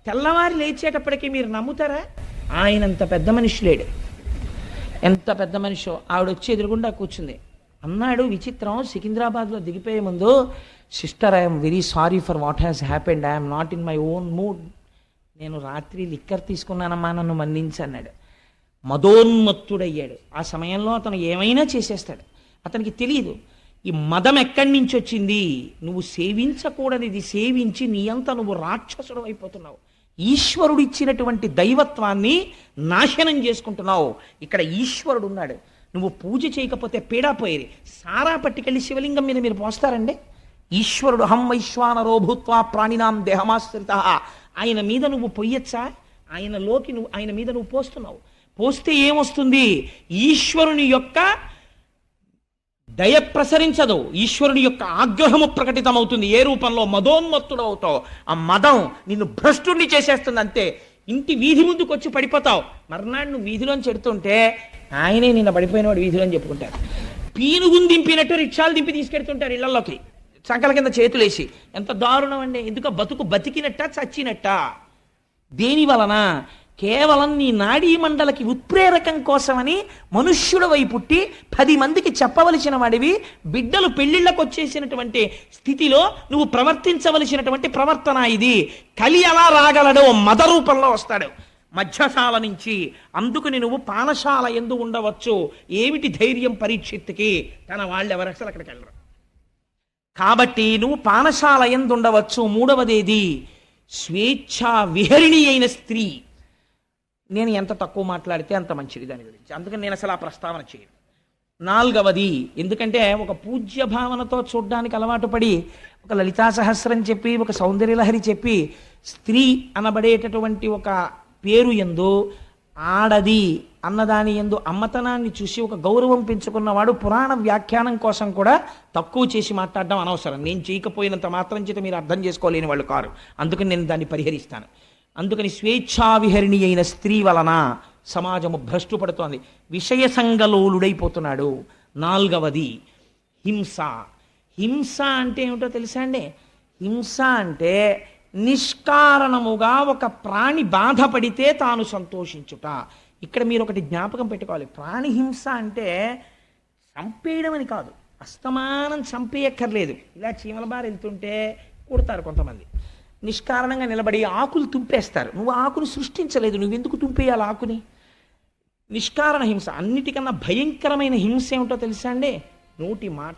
తెల్లవారి లేచేటప్పటికీ మీరు నమ్ముతారా, ఆయనంత పెద్ద మనిషి లేడు. ఎంత పెద్ద మనిషో. ఆవిడ వచ్చి ఎదురుగుండా కూర్చుంది. అన్నాడు విచిత్రం, సికింద్రాబాద్లో దిగిపోయే ముందు, sister I'm very sorry for what has happened, I'm not in my own mood, నేను రాత్రి లిక్కర్ తీసుకున్నానమ్మా నన్ను మన్నించి అన్నాడు. మదోన్మత్తుడయ్యాడు. ఆ సమయంలో అతను ఏమైనా చేసేస్తాడు. అతనికి తెలియదు ఈ మదం ఎక్కడి నుంచి వచ్చింది. నువ్వు సేవించకూడనిది సేవించి నీ అంతా నువ్వు రాక్షసుడు అయిపోతున్నావు. ఈశ్వరుడు ఇచ్చినటువంటి దైవత్వాన్ని నాశనం చేసుకుంటున్నావు. ఇక్కడ ఈశ్వరుడు ఉన్నాడు, నువ్వు పూజ చేయకపోతే పీడా పోయేది. సారా పట్టుకెళ్ళి శివలింగం మీద మీరు పోస్తారండి? ఈశ్వరుడు హం వైశ్వానరో భూత్వా ప్రాణినాం దేహమాశ్రిత, ఆయన మీద నువ్వు పొయ్యొచ్చా? ఆయన మీద నువ్వు పోస్తున్నావు. పోస్తే ఏమొస్తుంది? ఈశ్వరుని యొక్క దయ ప్రసరించదు, ఈశ్వరుని యొక్క ఆగ్రహము ప్రకటితమవుతుంది. ఏ రూపంలో? మదోన్మత్తుడు అవుతావు. ఆ మదం నిన్ను భ్రష్టుణ్ణి చేసేస్తుంది. అంతే, ఇంటి వీధి ముందుకు వచ్చి పడిపోతావు. మర్నాడు నువ్వు వీధిలోంచి ఎడుతుంటే ఆయనే నిన్న పడిపోయినవాడు వీధిలో అని చెప్పుకుంటారు. పీనుగుని దింపినట్టు రిక్షాలు దింపి తీసుకెడుతుంటారు ఇళ్లలోకి, సంకల కింద చేతులేసి. ఎంత దారుణం అండి! ఎందుకు? బతుకు బతికినట్ట చచ్చినట్ట? దేని వలన? కేవలం నీ నాడీ మండలకి ఉత్ప్రేరకం కోసమని మనుష్యుడు వై పుట్టి 10 మందికి చెప్పవలసిన వాడివి, బిడ్డలు పెళ్లిళ్ళకు వచ్చేసినటువంటి స్థితిలో నువ్వు ప్రవర్తించవలసినటువంటి ప్రవర్తన ఇది. కలి అలా రాగలడు, మద రూపంలో వస్తాడు మధ్యశాల నుంచి. అందుకుని నువ్వు పానశాల ఎందు ఉండవచ్చు. ఏమిటి ధైర్యం పరీక్షిత్తుకి? తన వాళ్ళు ఎవరు అసలు అక్కడికి వెళ్ళరు. కాబట్టి నువ్వు పానశాల ఎందు ఉండవచ్చు. మూడవదేది స్వేచ్ఛా విహరిణి అయిన స్త్రీ. నేను ఎంత తక్కువ మాట్లాడితే అంత మంచిది దాని గురించి, అందుకని నేను అసలు ఆ ప్రస్తావన చేయను. నాలుగవది, ఎందుకంటే ఒక పూజ్య భావనతో చూడ్డానికి అలవాటు పడి ఒక లలితా సహస్రం చెప్పి, ఒక సౌందర్యలహరి చెప్పి, స్త్రీ అనబడేటటువంటి ఒక పేరు యందు ఆడది అన్నదాని యందు అమ్మతనాన్ని చూసి ఒక గౌరవం పెంచుకున్నవాడు పురాణ వ్యాఖ్యానం కోసం కూడా తక్కువ చేసి మాట్లాడడం అనవసరం. నేను చేయకపోయినంత మాత్రం చేత మీరు అర్థం చేసుకోలేని వాళ్ళు కారు, అందుకని నేను దాన్ని పరిహరిస్తాను. అందుకని స్వేచ్ఛావిహరిణి అయిన స్త్రీ వలన సమాజము భ్రష్టు పడుతోంది, విషయ సంగలోలుడైపోతున్నాడు. నాలుగవది హింస. హింస అంటే ఏమిటో తెలుసా అండి? హింస అంటే నిష్కారణముగా ఒక ప్రాణి బాధపడితే తాను సంతోషించుట. ఇక్కడ మీరు ఒకటి జ్ఞాపకం పెట్టుకోవాలి. ప్రాణి హింస అంటే చంపేయడం అని కాదు, అస్తమానం చంపేయక్కర్లేదు. ఇలా చీమల బారి వెళ్తుంటే కుడతారు కొంతమంది, నిష్కారణంగా నిలబడి ఆకులు తుంపేస్తారు. నువ్వు ఆకును సృష్టించలేదు, నువ్వెందుకు తుంపేయాలి ఆకుని? నిష్కారణ హింస. అన్నిటికన్నా భయంకరమైన హింస ఏమిటో తెలుసా అండి? నోటి మాట.